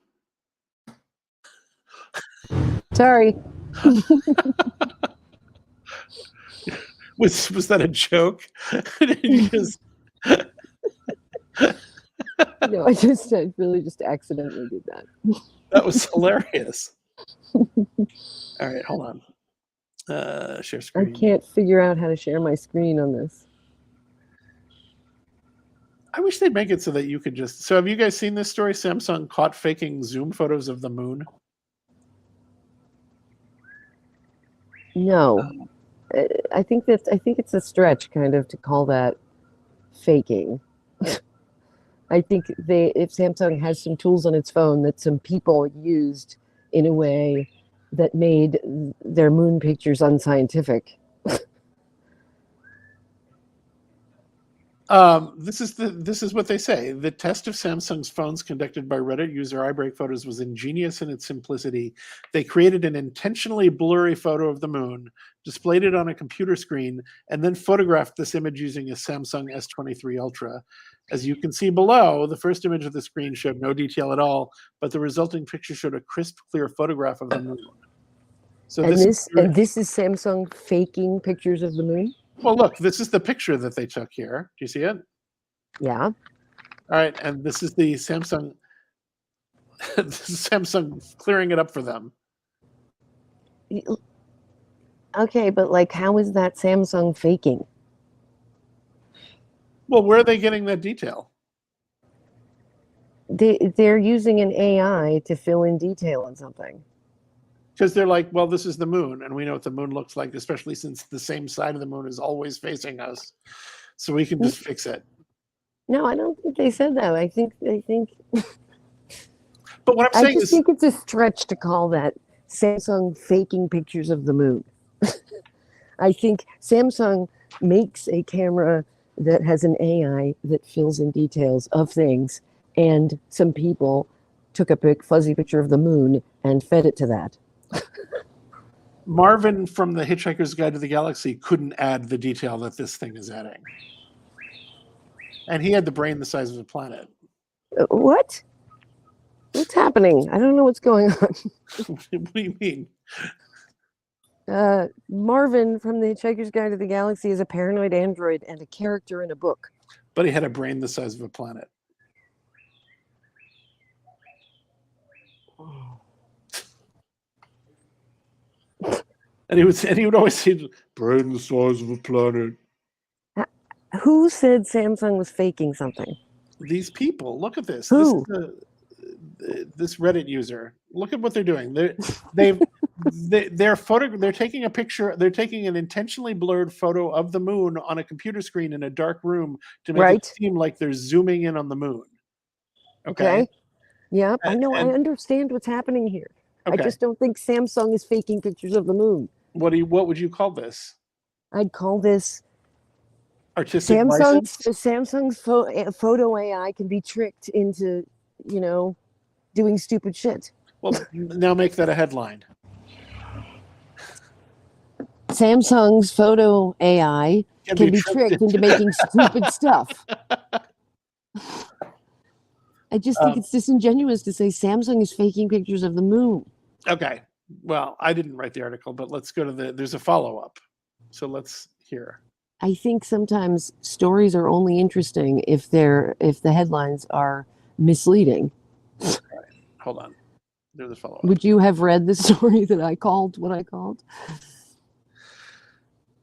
Sorry. Was that a joke? Did you just... No, I really just accidentally did that. That was hilarious. All right, hold on. Share screen. I can't figure out how to share my screen on this. I wish they'd make it so that you could just... So have you guys seen this story? Samsung caught faking Zoom photos of the moon. No. I think it's a stretch kind of to call that faking. I think if Samsung has some tools on its phone that some people used in a way that made their moon pictures unscientific. This is what they say. The test of Samsung's phones conducted by Reddit user iBreak Photos was ingenious in its simplicity. They created an intentionally blurry photo of the moon, displayed it on a computer screen, and then photographed this image using a Samsung S23 Ultra. As you can see below, the first image of the screen showed no detail at all, but the resulting picture showed a crisp, clear photograph of the moon. So this is Samsung faking pictures of the moon? Well, look, this is the picture that they took here. Do you see it? Yeah. All right, and this is the Samsung. This is Samsung clearing it up for them. Okay, but like, how is that Samsung faking? Well, where are they getting that detail? They're using an AI to fill in detail on something. Because they're like, well, this is the moon, and we know what the moon looks like, especially since the same side of the moon is always facing us. So we can just fix it. No, I don't think they said that. I think. But what I'm saying is, I think it's a stretch to call that Samsung faking pictures of the moon. I think Samsung makes a camera that has an AI that fills in details of things, and some people took a big fuzzy picture of the moon and fed it to that. Marvin from the Hitchhiker's Guide to the Galaxy couldn't add the detail that this thing is adding. And he had the brain the size of a planet. What? What's happening? I don't know what's going on. What do you mean? Marvin from the Hitchhiker's Guide to the Galaxy is a paranoid android and a character in a book. But he had a brain the size of a planet. And he would always say, brain the size of a planet. Who said Samsung was faking something? These people. Look at this. Who? This Reddit user. Look at what they're doing. They're taking a picture. They're taking an intentionally blurred photo of the moon on a computer screen in a dark room to make it seem like they're zooming in on the moon. Okay. Yeah, I know. I understand what's happening here. Okay. I just don't think Samsung is faking pictures of the moon. What would you call this? I'd call this artistic license? Samsung's photo AI can be tricked into, doing stupid shit. Well, now make that a headline. Samsung's photo AI can be tricked into making stupid stuff. I just think it's disingenuous to say Samsung is faking pictures of the moon. Okay. Well, I didn't write the article, but let's go to there's a follow-up. So let's hear. I think sometimes stories are only interesting if the headlines are misleading. All right. Hold on. There's a follow-up. Would you have read the story that I called what I called?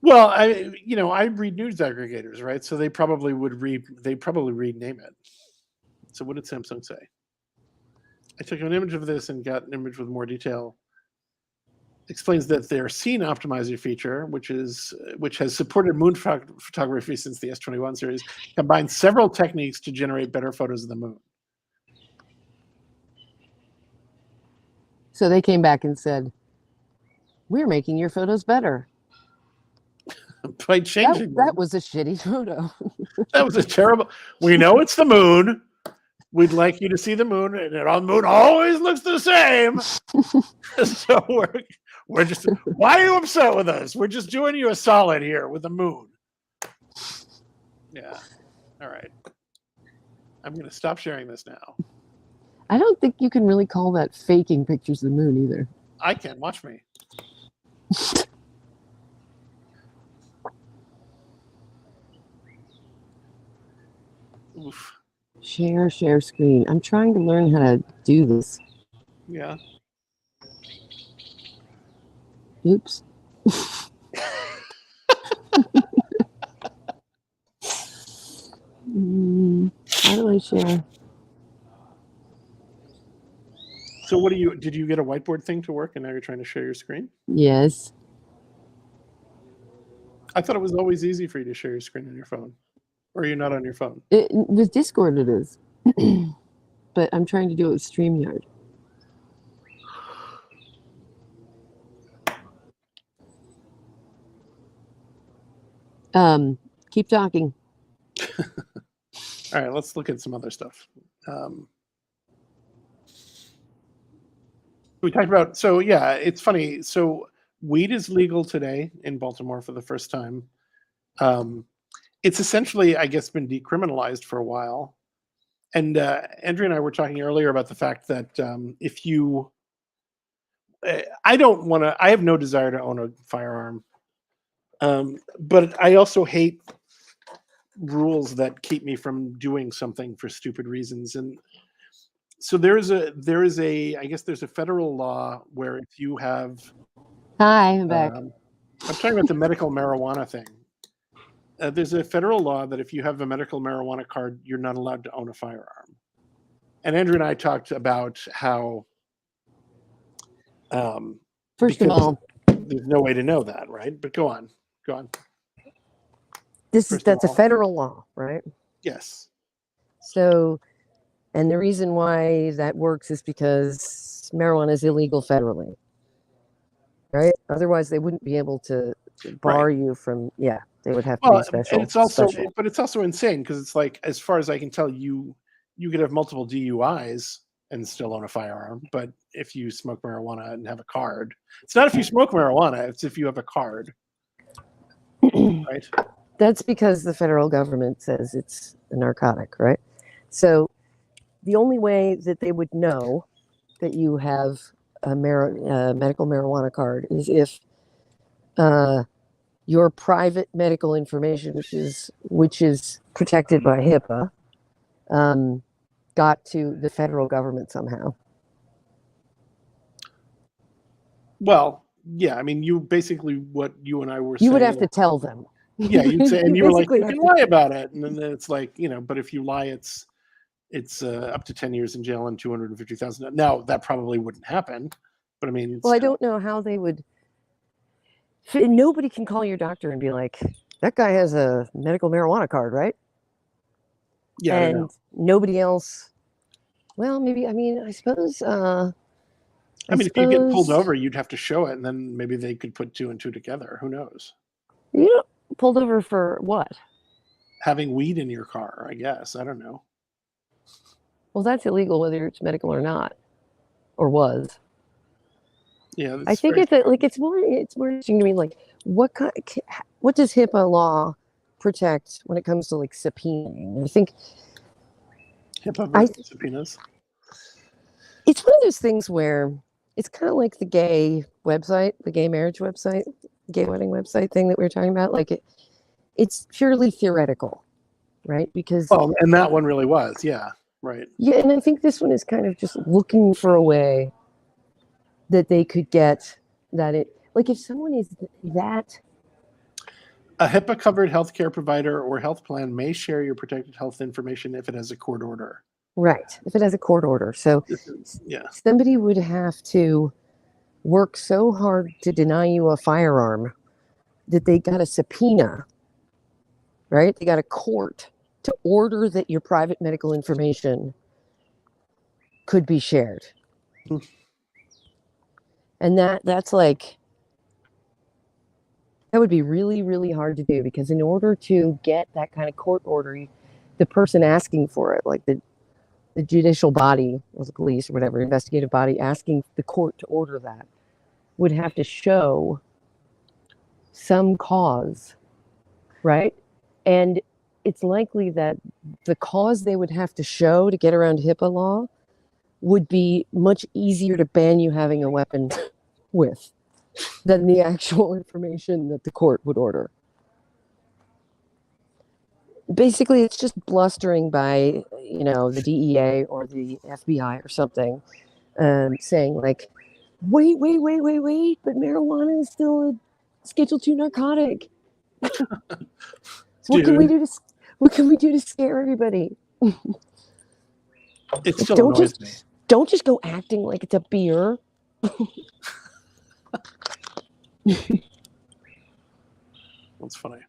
Well, I read news aggregators, right? So they probably rename it. So what did Samsung say? I took an image of this and got an image with more detail. Explains that their scene optimizer feature, which has supported moon photography since the S21 series, combines several techniques to generate better photos of the moon. So they came back and said, "We're making your photos better." By changing that was a shitty photo. That was a terrible. We know it's the moon. we'd like you to see the moon, and the moon always looks the same. So we're just, why are you upset with us? We're just doing you a solid here with the moon. Yeah. All right. I'm going to stop sharing this now. I don't think you can really call that faking pictures of the moon either. I can. Watch me. Oof. Share screen. I'm trying to learn how to do this. Yeah. Oops. How do I share? So did you get a whiteboard thing to work and now you're trying to share your screen? Yes. I thought it was always easy for you to share your screen on your phone. Or you're not on your phone? With Discord it is. But I'm trying to do it with StreamYard. Keep talking. All right, let's look at some other stuff. We talked about, so yeah, it's funny. So weed is legal today in Baltimore for the first time. It's essentially, I guess, been decriminalized for a while. And Andrea and I were talking earlier about the fact that if you, I have no desire to own a firearm. But I also hate rules that keep me from doing something for stupid reasons. And so there is a I guess there's a federal law where if you have, Hi, I'm back. I'm talking about the medical marijuana thing. There's a federal law that if you have a medical marijuana card, you're not allowed to own a firearm. And Andrew and I talked about how, First of all, there's no way to know that, right? But go on. That's a federal law, right? Yes. So, and the reason why that works is because marijuana is illegal federally, right? Otherwise, they wouldn't be able to bar you from. Yeah, they would have to be special. And it's also insane because it's like, as far as I can tell, you could have multiple DUIs and still own a firearm. But if you smoke marijuana and have a card, it's not if you smoke marijuana; it's if you have a card, right? That's because the federal government says it's a narcotic, right? So the only way that they would know that you have a medical marijuana card is if your private medical information, which is protected by HIPAA, got to the federal government somehow. Well, yeah, I mean, you basically, what you and I were saying. You would have to tell them. Yeah, you'd say, and you were like, you can lie about it. And then it's like, but if you lie, it's up to 10 years in jail and 250,000. Now, that probably wouldn't happen, but I mean. Well, I don't know how they would. Nobody can call your doctor and be like, that guy has a medical marijuana card, right? Yeah, and nobody else. Well, maybe. I mean, I suppose. If you get pulled over, you'd have to show it, and then maybe they could put two and two together. Who knows? Pulled over for what? Having weed in your car, I guess. I don't know. Well, that's illegal whether it's medical or not, or was. Yeah, I think it's more interesting to me. Like, what does HIPAA law protect when it comes to like subpoenaing? I think HIPAA versus subpoenas. It's one of those things where it's kind of like the gay website, the gay marriage website, gay wedding website thing that we were talking about. Like it's purely theoretical, right? Because and that one really was, yeah, right. Yeah, and I think this one is kind of just looking for a way that they could get that if someone is that. A HIPAA-covered healthcare provider or health plan may share your protected health information if it has a court order. Right, if it has a court order. So somebody would have to work so hard to deny you a firearm that they got a subpoena, right? They got a court to order that your private medical information could be shared. And that's like, that would be really, really hard to do, because in order to get that kind of court order, the person asking for it, like the the judicial body, or the police or whatever, investigative body, asking the court to order that would have to show some cause, right? And it's likely that the cause they would have to show to get around HIPAA law would be much easier to ban you having a weapon with than the actual information that the court would order. Basically, it's just blustering by, the DEA or the FBI or something, saying like, wait, but marijuana is still a Schedule II narcotic. What can we do to scare everybody? It still annoys me. Don't just go acting like it's a beer. That's funny.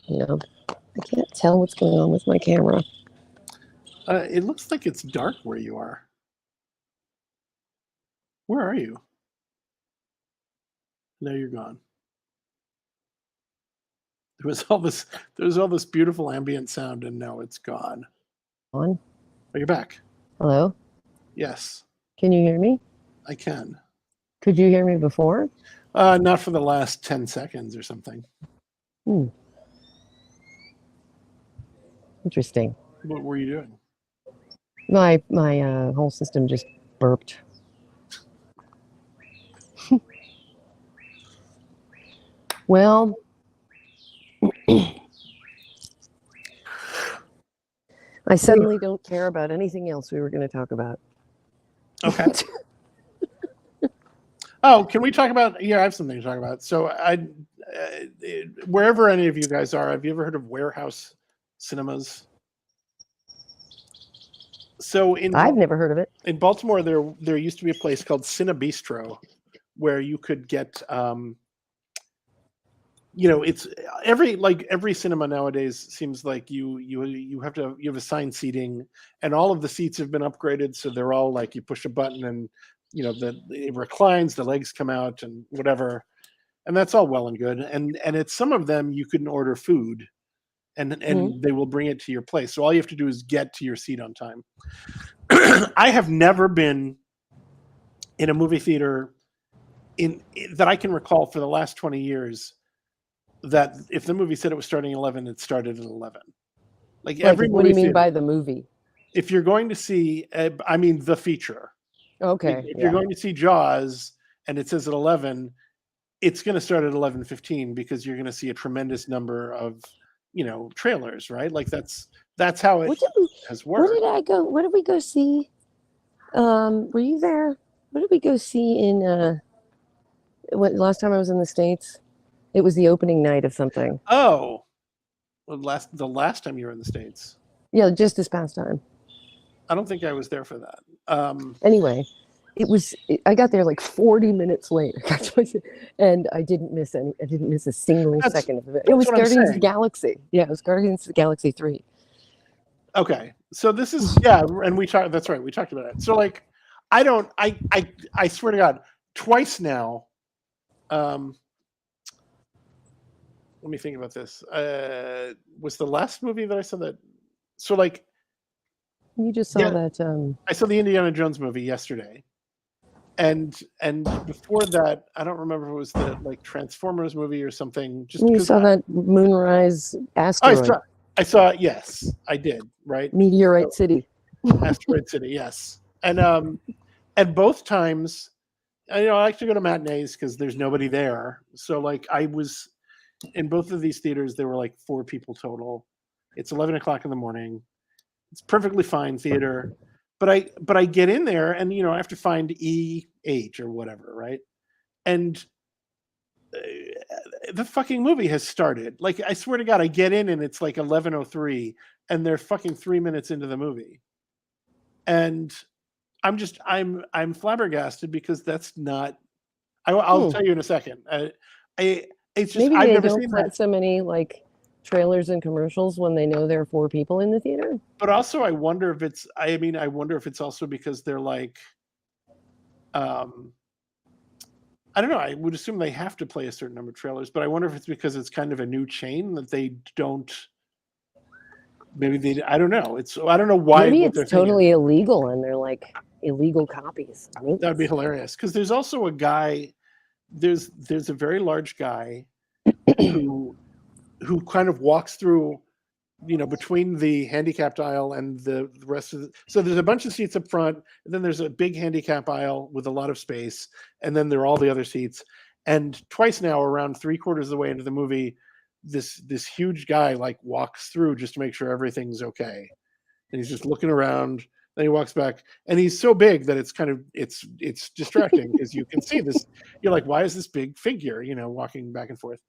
Yeah, I can't tell what's going on with my camera. It looks like it's dark where you are. Where are you? Now you're gone. There was all this beautiful ambient sound, and now it's gone. On? Oh, you're back. Hello? Yes. Can you hear me? I can. Could you hear me before? Not for the last 10 seconds or something. Interesting. What were you doing? My whole system just burped. Well, I suddenly don't care about anything else we were going to talk about. Okay. Oh, can we talk about? Yeah, I have something to talk about. So, wherever any of you guys are, have you ever heard of warehouse cinemas? So I've never heard of it. In Baltimore, there used to be a place called Cine Bistro, where you could get, it's every cinema nowadays seems like you have assigned seating, and all of the seats have been upgraded, so they're all like you push a button and it reclines, the legs come out and whatever, and that's all well and good. And at some of them you can order food, and they will bring it to your place. So all you have to do is get to your seat on time. I have never been in a movie theater that I can recall for the last 20 years that if the movie said it was starting at 11, it started at 11. Like every what do you mean theater, by the movie? If you're going to see, I mean the feature. Okay. If you're going to see Jaws and it says at 11, it's going to start at 11:15 because you're going to see a tremendous number of, trailers, right? Like that's how it has worked. What did we go see? Were you there? What did we go see in last time I was in the States? It was the opening night of something. Oh, the last time you were in the States. Yeah, just this past time. I don't think I was there for that. Anyway, I got there like 40 minutes late, and I didn't miss a single second of it. It was Guardians of the Galaxy. Yeah, it was Guardians of the Galaxy 3. Okay, so this is and we talked. That's right, we talked about it. So like, I swear to God, twice now. Let me think about this. Was the last movie that I saw that? So like, you just saw that. I saw the Indiana Jones movie yesterday, and before that, I don't remember if it was the like Transformers movie or something. Just you saw that Moonrise asteroid. I saw it. Yes, I did. Right. Meteorite City. Asteroid City. Yes, and both times, I like to go to matinees because there's nobody there. So like, I was in both of these theaters. There were like 4 people total. It's 11 o'clock in the morning. It's perfectly fine theater, but I get in there and I have to find E8 or whatever, right? And the fucking movie has started. Like, I swear to God, I get in and it's like 11:03, and they're fucking 3 minutes into the movie, and I'm flabbergasted because that's not. I'll tell you in a second. It's just maybe I've they never don't seen put that. so many like trailers and commercials when they know there are 4 people in the theater. But also, I wonder if it's. I wonder if it's also because they're like. I don't know. I would assume they have to play a certain number of trailers, but I wonder if it's because it's kind of a new chain that they don't. maybe they. I don't know. I don't know why. Maybe What it's they're thinking. totally illegal and they're like illegal copies. That would be hilarious. Because there's also a guy. There's a very large guy who kind of walks through, between the handicapped aisle and the rest of the. So there's a bunch of seats up front, and then there's a big handicap aisle with a lot of space, and then there are all the other seats. And twice now, around 3/4 of the way into the movie, this huge guy like walks through just to make sure everything's okay, and he's just looking around. Then he walks back, and he's so big that it's kind of it's distracting because you can see this. You're like, why is this big figure, walking back and forth?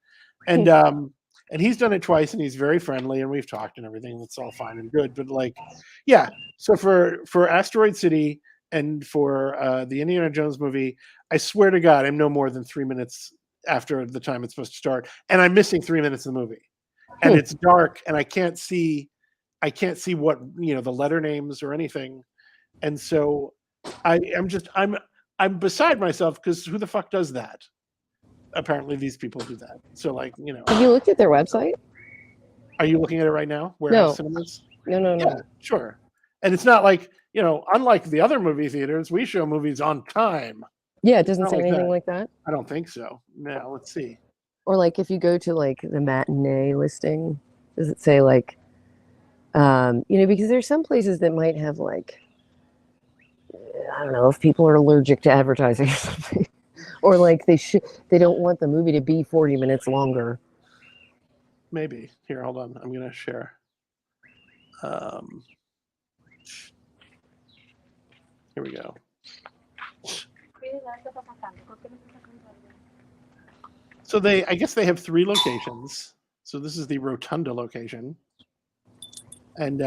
And he's done it twice, and he's very friendly, and we've talked and everything. That's all fine and good. But like, yeah. So for Asteroid City and for the Indiana Jones movie, I swear to God, I'm no more than 3 minutes after the time it's supposed to start, and I'm missing 3 minutes of the movie, and it's dark, and I can't see what the letter names or anything, and so I'm beside myself because who the fuck does that? Apparently these people do that. So like, Have you looked at their website? Are you looking at it right now? Warehouse Cinemas? No. Yeah, sure. And it's not like, unlike the other movie theaters, we show movies on time. Yeah, it doesn't say anything like that. I don't think so. No, let's see. Or like if you go to like the matinee listing, does it say like, because there's some places that might have like, I don't know if people are allergic to advertising or something. Or like they don't want the movie to be 40 minutes longer. Maybe. Here, hold on. I'm going to share. Here we go. So I guess they have 3 locations. So this is the Rotunda location. And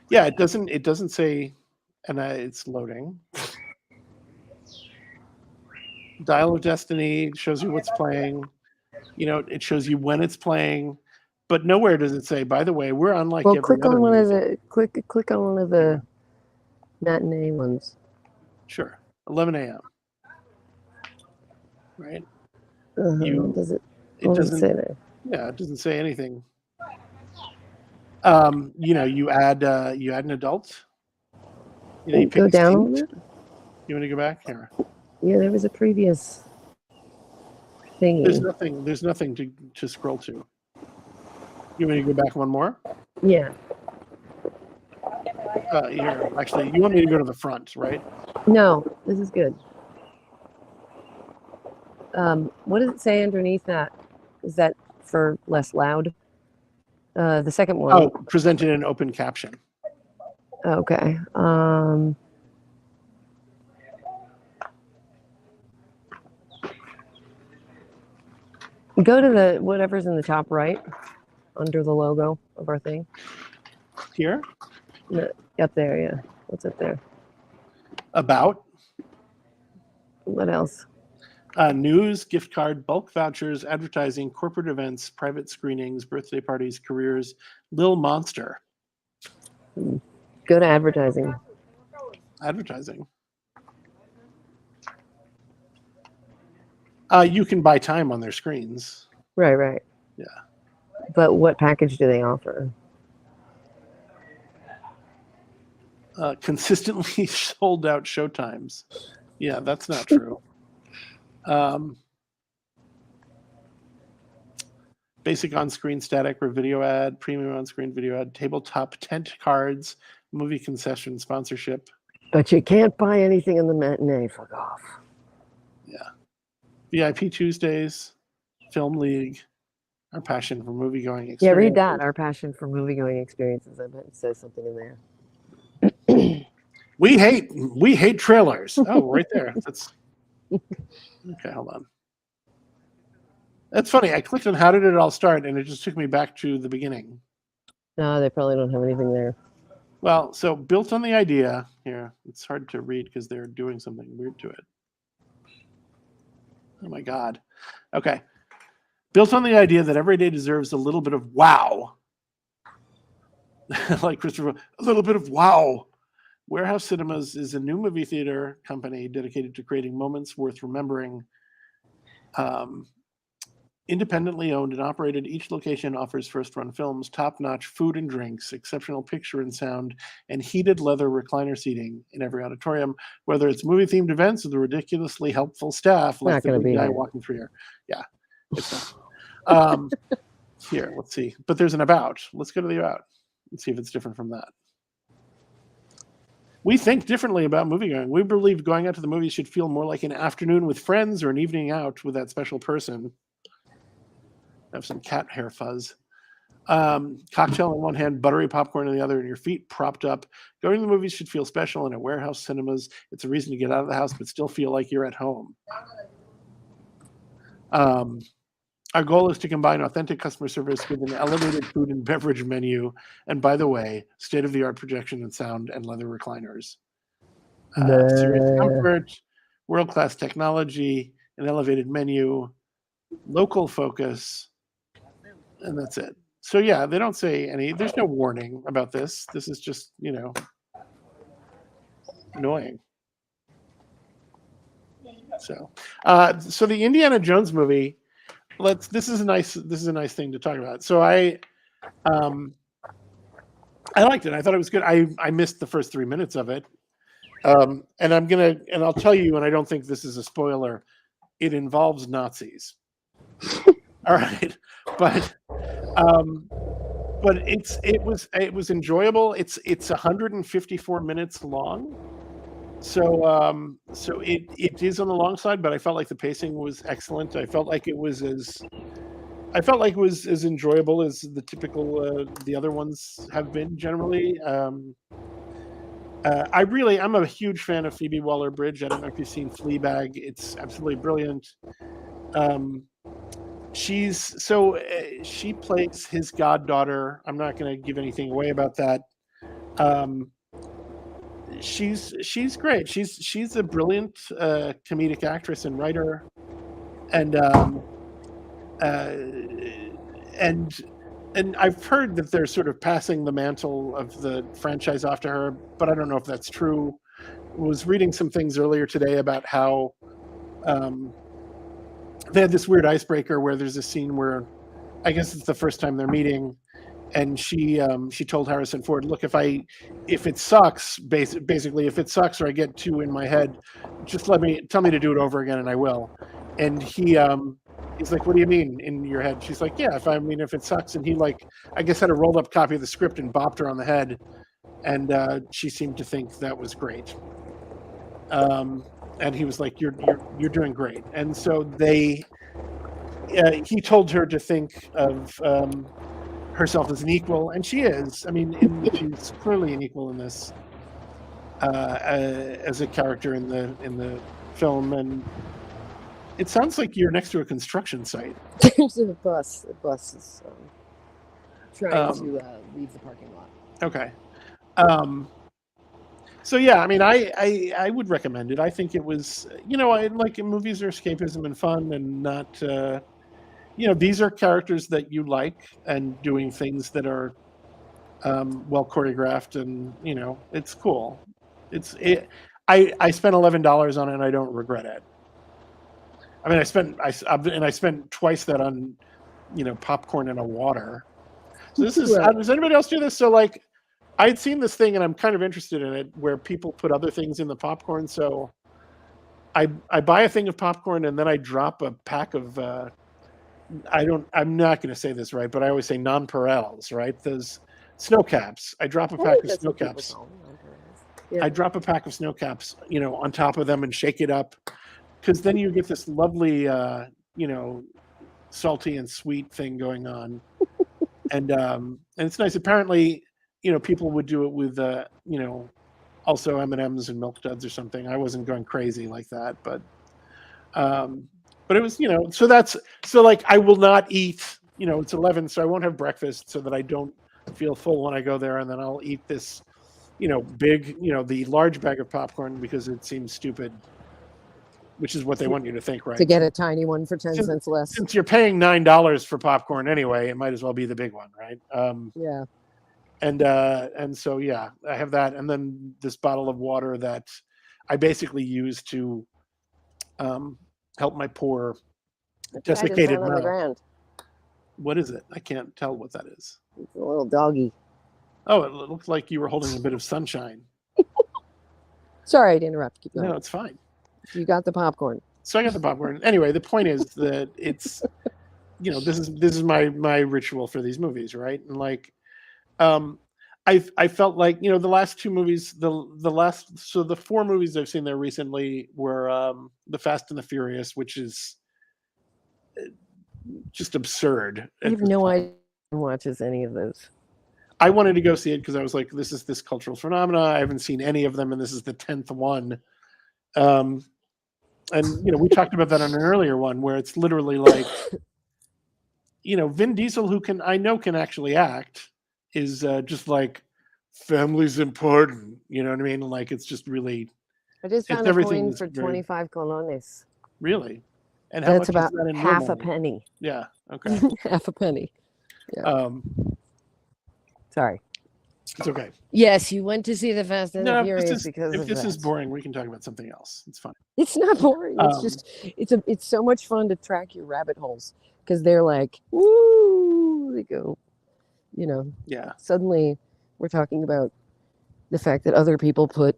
yeah, it doesn't say, and it's loading. Dial of Destiny shows you what's playing. It shows you when it's playing, but nowhere does it say, by the way, we're unlike every click other on one movie. of the click on one of the matinee ones. Sure. 11 a.m. Right? Does it say there? Yeah, it doesn't say anything. You add an adult. You go down on it. You want to go back here? Yeah, there was a previous thing. There's nothing to scroll to. You want to go back one more? Yeah. Here, actually, you want me to go to the front, right? No, this is good. What does it say underneath that? Is that for less loud? The second one. Oh, presented in open caption. Okay. Go to the whatever's in the top right, under the logo of our thing. Here? No, up there, yeah. What's up there? About? What else? News, gift card, bulk vouchers, advertising, corporate events, private screenings, birthday parties, careers, Lil Monster. Go to advertising. Advertising. You can buy time on their screens. Right. Yeah. But what package do they offer? Consistently sold out showtimes. Yeah, that's not true. Basic on-screen static or video ad, premium on-screen video ad, tabletop tent cards, movie concession sponsorship. But you can't buy anything in the matinee. Fuck off. Yeah. VIP Tuesdays, Film League, our passion for movie-going experiences. Yeah, read that. Our passion for movie-going experiences. I bet it says something in there. We hate trailers. Oh, right there. That's okay. Hold on. That's funny. I clicked on how did it all start, and it just took me back to the beginning. No, they probably don't have anything there. Well, so built on the idea here. It's hard to read because they're doing something weird to it. Oh my God. Okay. Built on the idea that every day deserves a little bit of wow. Like Christopher, a little bit of wow. Warehouse Cinemas is a new movie theater company dedicated to creating moments worth remembering. Independently owned and operated, each location offers first-run films, top-notch food and drinks, exceptional picture and sound, and heated leather recliner seating in every auditorium, whether it's movie-themed events or the ridiculously helpful staff like Not the gonna big be guy here. walking through here. Yeah, it's not. Um, Here, let's see. But there's an about. Let's go to the about and see if it's different from that. We think differently about movie going. We believe going out to the movies should feel more like an afternoon with friends or an evening out with that special person. I have some cat hair fuzz. Cocktail in one hand, buttery popcorn in the other, and your feet propped up. Going to the movies should feel special. And at warehouse cinemas, it's a reason to get out of the house but still feel like you're at home. Our goal is to combine authentic customer service with an elevated food and beverage menu, and by the way, state-of-the-art projection and sound and leather recliners. Serious comfort, world-class technology, an elevated menu, local focus, and that's it. So yeah, they don't say any. There's no warning about this. This is just annoying. So the Indiana Jones movie. This is a nice thing to talk about. So I liked it. I thought it was good. I missed the first 3 minutes of it. And I'll tell you, and I don't think this is a spoiler, it involves Nazis. All right. But it was enjoyable. It's 154 minutes long. So it is on the long side, but I felt like the pacing was excellent. I felt like it was as enjoyable as the typical the other ones have been generally. I'm a huge fan of Phoebe Waller-Bridge. I don't know if you've seen Fleabag. It's absolutely brilliant. She plays his goddaughter. I'm not going to give anything away about that. She's great. She's a brilliant comedic actress and writer, and I've heard that they're sort of passing the mantle of the franchise off to her, but I don't know if that's true. I was reading some things earlier today about how they had this weird icebreaker where there's a scene where I guess it's the first time they're meeting, and she told Harrison Ford, "Look, if it sucks, basically, if it sucks or I get too in my head, just tell me to do it over again, and I will." And he's like, "What do you mean in your head?" She's like, "Yeah, if it sucks." And he I guess had a rolled up copy of the script and bopped her on the head, and she seemed to think that was great. And he was like, "You're doing great." And so he told her to think of herself as an equal, and she is. I mean, she's clearly an equal in this as a character in the film. And it sounds like you're next to a construction site. There's a bus. The bus is trying to leave the parking lot. Okay. So yeah, I mean, I would recommend it. I think it was, I like movies are escapism and fun, and not. These are characters that you like and doing things that are well choreographed, and it's cool. I spent $11 on it, and I don't regret it. I mean, I spent twice that on popcorn and a water. So this is does anybody else do this? So I'd seen this thing, and I'm kind of interested in it, where people put other things in the popcorn. So I buy a thing of popcorn, and then I drop a pack of I'm not going to say this right, but I always say nonpareils, right? Those snow caps. I drop a pack of snow caps. Yeah. I drop a pack of snow caps, on top of them and shake it up, because then you get this lovely, salty and sweet thing going on, and it's nice. Apparently, people would do it with, also M&Ms and Milk Duds or something. I wasn't going crazy like that, but it was, I will not eat, it's 11, so I won't have breakfast so that I don't feel full when I go there. And then I'll eat this, big, the large bag of popcorn because it seems stupid, which is what they want you to think, right? To get a tiny one for 10 cents less. Since you're paying $9 for popcorn anyway, it might as well be the big one, right? Yeah. And so, yeah, I have that. And then this bottle of water that I basically use to, help my poor I tried to Desiccated stand on the metal. ground. What is it? I can't tell what that is. It's a little doggy. Oh, it looks like you were holding a bit of sunshine. Sorry to interrupt. Keep going. No, it's fine. You got the popcorn. So I got the popcorn. Anyway, the point is that it's, this is my ritual for these movies, right? And like, I felt like the last two movies, the four movies I've seen there recently were the Fast and the Furious, which is just absurd. I have no idea who watches any of those. I wanted to go see it because I was like, this is this cultural phenomena. I haven't seen any of them, and this is the 10th one. And we talked about that on an earlier one where it's literally like, Vin Diesel, who can actually act, is just like, family's important. You know what I mean? Like, it's just really. I just found a coin for 25 colones. Really? And how much about is that in half a penny. Yeah. Okay. Half a penny. Yeah. Sorry. It's okay. Yes, you went to see the Fast and the Furious because if this is boring, we can talk about something else. It's fine. It's not boring. It's just it's so much fun to track your rabbit holes because they're like, woo, they go, Yeah. Suddenly we're talking about the fact that other people put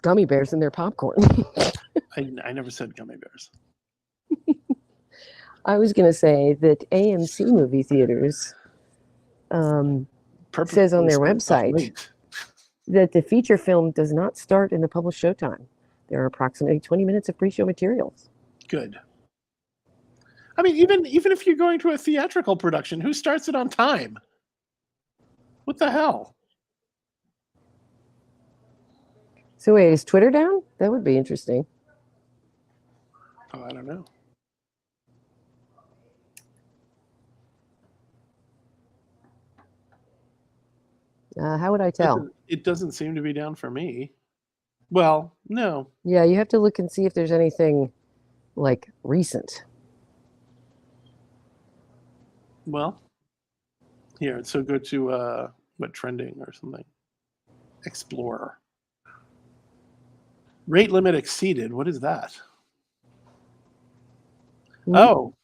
gummy bears in their popcorn. I never said gummy bears. I was going to say that AMC movie theaters says on their website that the feature film does not start in the published showtime. There are approximately 20 minutes of pre-show materials. Good. I mean, even if you're going to a theatrical production, who starts it on time? What the hell? So wait, is Twitter down? That would be interesting. Oh, I don't know. How would I tell? It doesn't seem to be down for me. Well, no. Yeah, you have to look and see if there's anything like recent. Well, here. So go to what, trending or something. Explorer. Rate limit exceeded. What is that? Mm-hmm. Oh.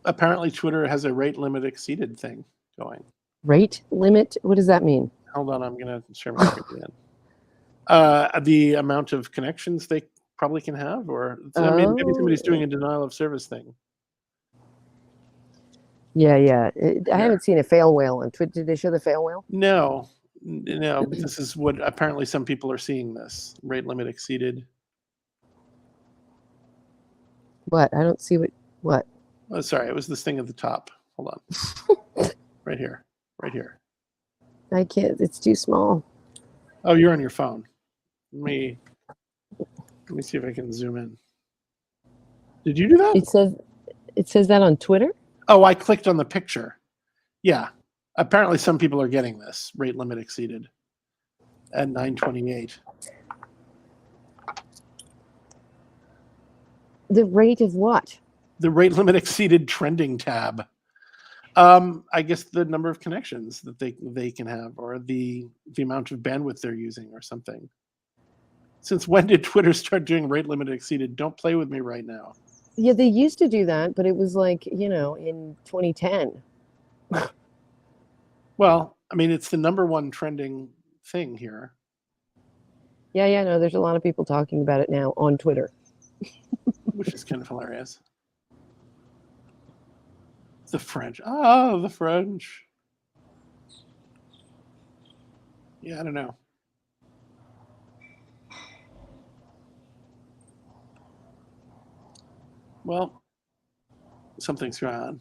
Apparently Twitter has a rate limit exceeded thing going. Rate limit? What does that mean? Hold on, I'm going to share my screen again. The amount of connections they probably can have, or I mean, maybe somebody's doing a denial of service thing. Yeah. I haven't seen a fail whale on Twitter. Did they show the fail whale? No. This is what apparently some people are seeing. This rate limit exceeded. What? I don't see what. Oh, sorry, it was this thing at the top. Hold on. Right here. I can't. It's too small. Oh, you're on your phone. Let me see if I can zoom in. Did you do that? It says that on Twitter? Oh, I clicked on the picture. Yeah. Apparently some people are getting this. Rate limit exceeded at 9:28. The rate of what? The rate limit exceeded trending tab. I guess the number of connections that they can have, or the amount of bandwidth they're using, or something. Since when did Twitter start doing rate limit exceeded? Don't play with me right now. Yeah, they used to do that, but it was like, in 2010. Well, I mean, it's the number one trending thing here. Yeah, no, there's a lot of people talking about it now on Twitter. Which is kind of hilarious. The French. Oh, the French. Yeah, I don't know. Well, something's going on.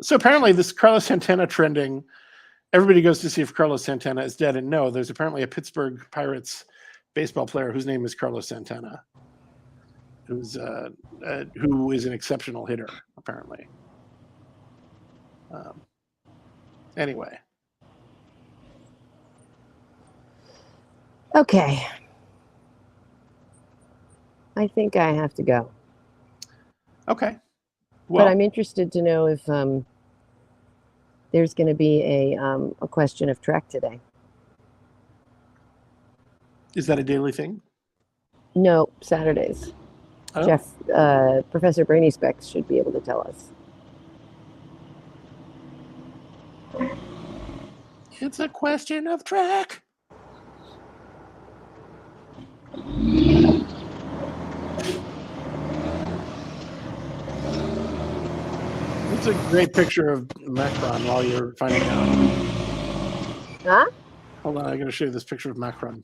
So apparently this Carlos Santana trending, everybody goes to see if Carlos Santana is dead. And no, there's apparently a Pittsburgh Pirates baseball player whose name is Carlos Santana, who is an exceptional hitter, apparently. Anyway. Okay. I think I have to go. Okay. Well, but I'm interested to know if there's going to be a question of Trek today. Is that a daily thing? No, Saturdays. Oh. Professor Brainy Specs should be able to tell us. It's a question of track. It's a great picture of Macron while you're finding out. Huh? Hold on, I gotta show you this picture of Macron.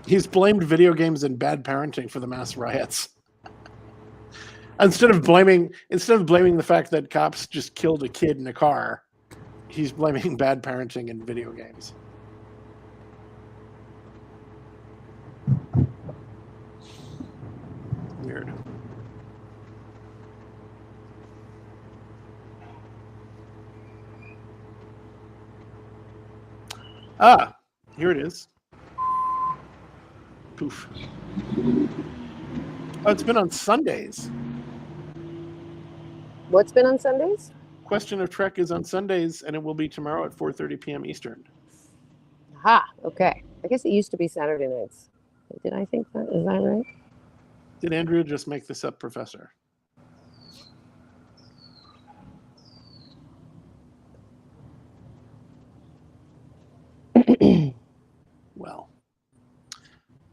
He's blamed video games and bad parenting for the mass riots. Instead of blaming the fact that cops just killed a kid in a car, he's blaming bad parenting and video games. Weird. Ah, here it is. Poof. Oh, it's been on Sundays. What's been on Sundays? Question of Trek is on Sundays, and it will be tomorrow at 4:30 p.m. Eastern. Aha, okay. I guess it used to be Saturday nights. Did I think that? Is that right? Did Andrea just make this up, Professor? Well.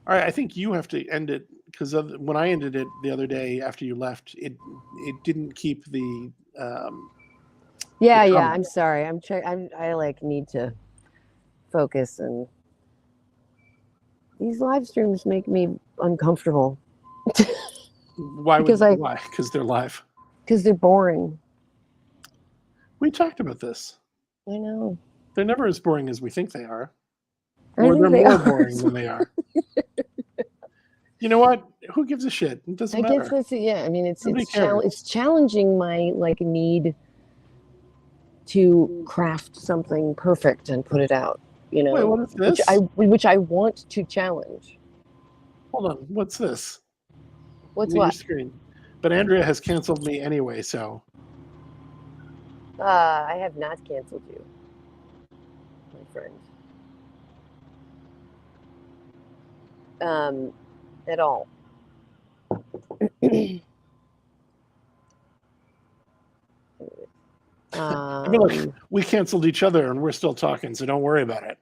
All right, I think you have to end it, because when I ended it the other day after you left, it didn't keep the. Yeah. comment. I'm sorry. I like need to focus, and these live streams make me uncomfortable. Why? Why? Because they're live. Because they're boring. We talked about this. I know. They're never as boring as we think they are. I Or think they're they more are. boring than they are. You know what? Who gives a shit? It doesn't matter. I guess that's it. Yeah, I mean, it's Nobody cares. it's challenging my need to craft something perfect and put it out. You know, Wait, what is this? which I want to challenge. Hold on. What's this? What's Leave your what? screen. But Andrea has canceled me anyway, so. I have not canceled you, my friend. At all. I mean, look, we canceled each other and we're still talking, so don't worry about it.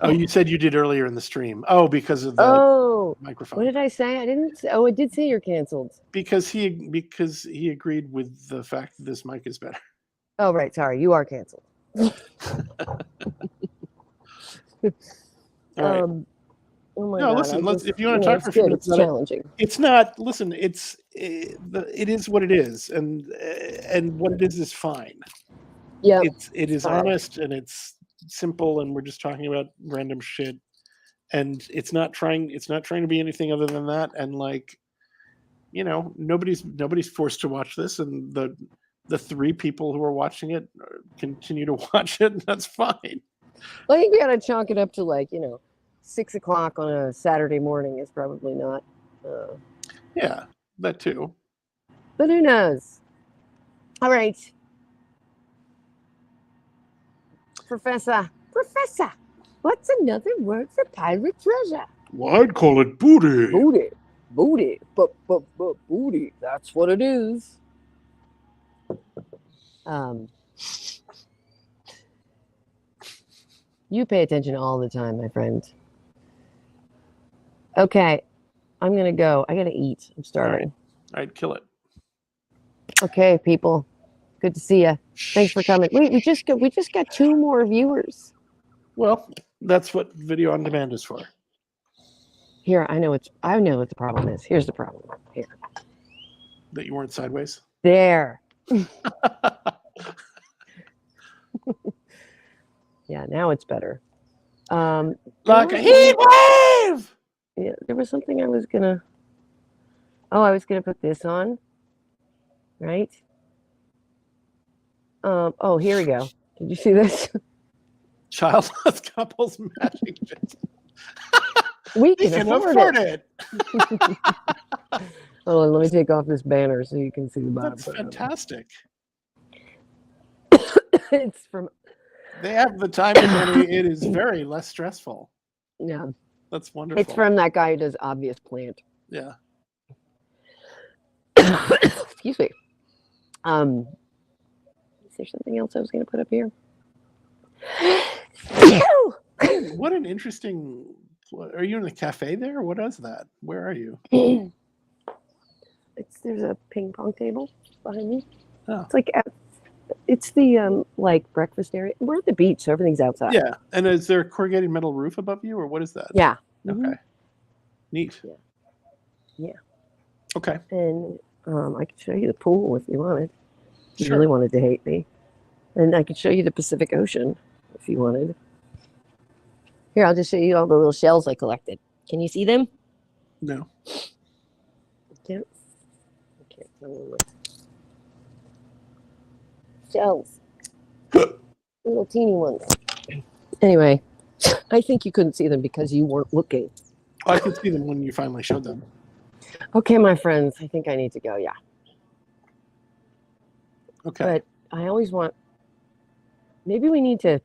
Oh, you said you did earlier in the stream. Oh, because of the microphone. What did I say? I didn't. Oh, I did say you're canceled. Because he agreed with the fact that this mic is better. Oh, right. Sorry, you are canceled. Right. Oh my no, God, listen. If you want to talk for a few minutes, it's challenging. It's not. Listen, it is what it is, and what it is fine. Yeah, it is honest and it's simple, and we're just talking about random shit, and it's not trying to be anything other than that. And nobody's forced to watch this, and the 3 people who are watching it continue to watch it, and that's fine. Well, I think we gotta chalk it up to 6 o'clock on a Saturday morning is probably not. Yeah, that too. But who knows? All right. Professor, what's another word for pirate treasure? Well, I'd call it booty. Booty. But booty. That's what it is. You pay attention all the time, my friend. Okay, I'm gonna go. I gotta eat. I'm starving. I'd kill it. Okay, people. Good to see you. Thanks for coming. Wait, we just got 2 more viewers. Well, that's what video on demand is for. Here, I know what the problem is. Here's the problem. Here. That you weren't sideways? There. Yeah, now it's better. Like a heat wave! Yeah, there was something I was gonna put this on. Right? Oh, here we go. Did you see this? Childless couples magic shit. We can afford it. Hold on, let me take off this banner so you can see the bottom. That's fantastic. It's from They have the time and money. It is very less stressful. yeah. That's wonderful. It's from that guy who does Obvious Plant. Yeah. Excuse me. Is there something else I was going to put up here? What an interesting. Are you in the cafe there? What is that? Where are you? There's a ping pong table behind me. Oh. It's like it's the like breakfast area. We're at the beach, so everything's outside. Yeah. And is there a corrugated metal roof above you, or what is that? Yeah. Okay. Mm-hmm. Neat. Yeah. Okay. And I could show you the pool if you wanted. If you Sure. really wanted to hate me. And I could show you the Pacific Ocean if you wanted. Here, I'll just show you all the little shells I collected. Can you see them? No. Can't. Okay. Shells. Little teeny ones. Anyway, I think you couldn't see them because you weren't looking. I could see them when you finally showed them. Okay, my friends, I think I need to go. Yeah. Okay. But I always want. Maybe we need to.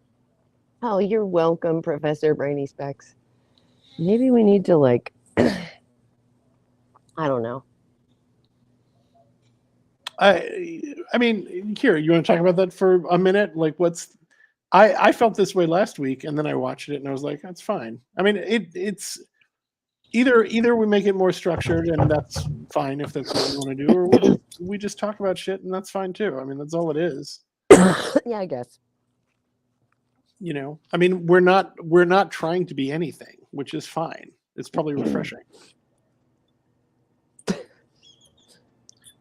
Oh, you're welcome, Professor Brainy Specs. Maybe we need to like. I don't know. I mean, here, you want to talk about that for a minute? Like, I felt this way last week, and then I watched it, and I was like, that's fine. I mean, it's either we make it more structured, and that's fine if that's what we want to do, or we just talk about shit, and that's fine too. I mean, that's all it is. Yeah, I guess. You know, I mean, we're not trying to be anything, which is fine. It's probably refreshing.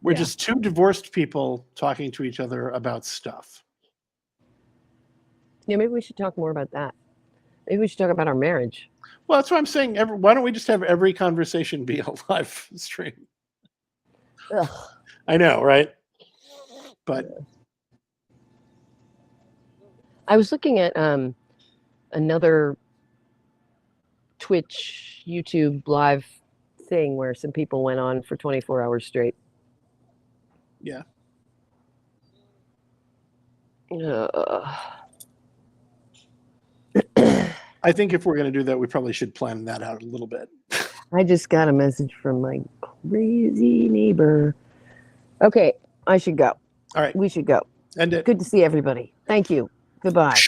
We're just two divorced people talking to each other about stuff. Yeah, maybe we should talk more about that. Maybe we should talk about our marriage. Well, that's what I'm saying. Why don't we just have every conversation be a live stream? Ugh. I know, right? But I was looking at another Twitch, YouTube live thing where some people went on for 24 hours straight. Yeah. I think if we're going to do that, we probably should plan that out a little bit. I just got a message from my crazy neighbor. Okay, I should go. All right. We should go. End it. Good to see everybody. Thank you. Goodbye.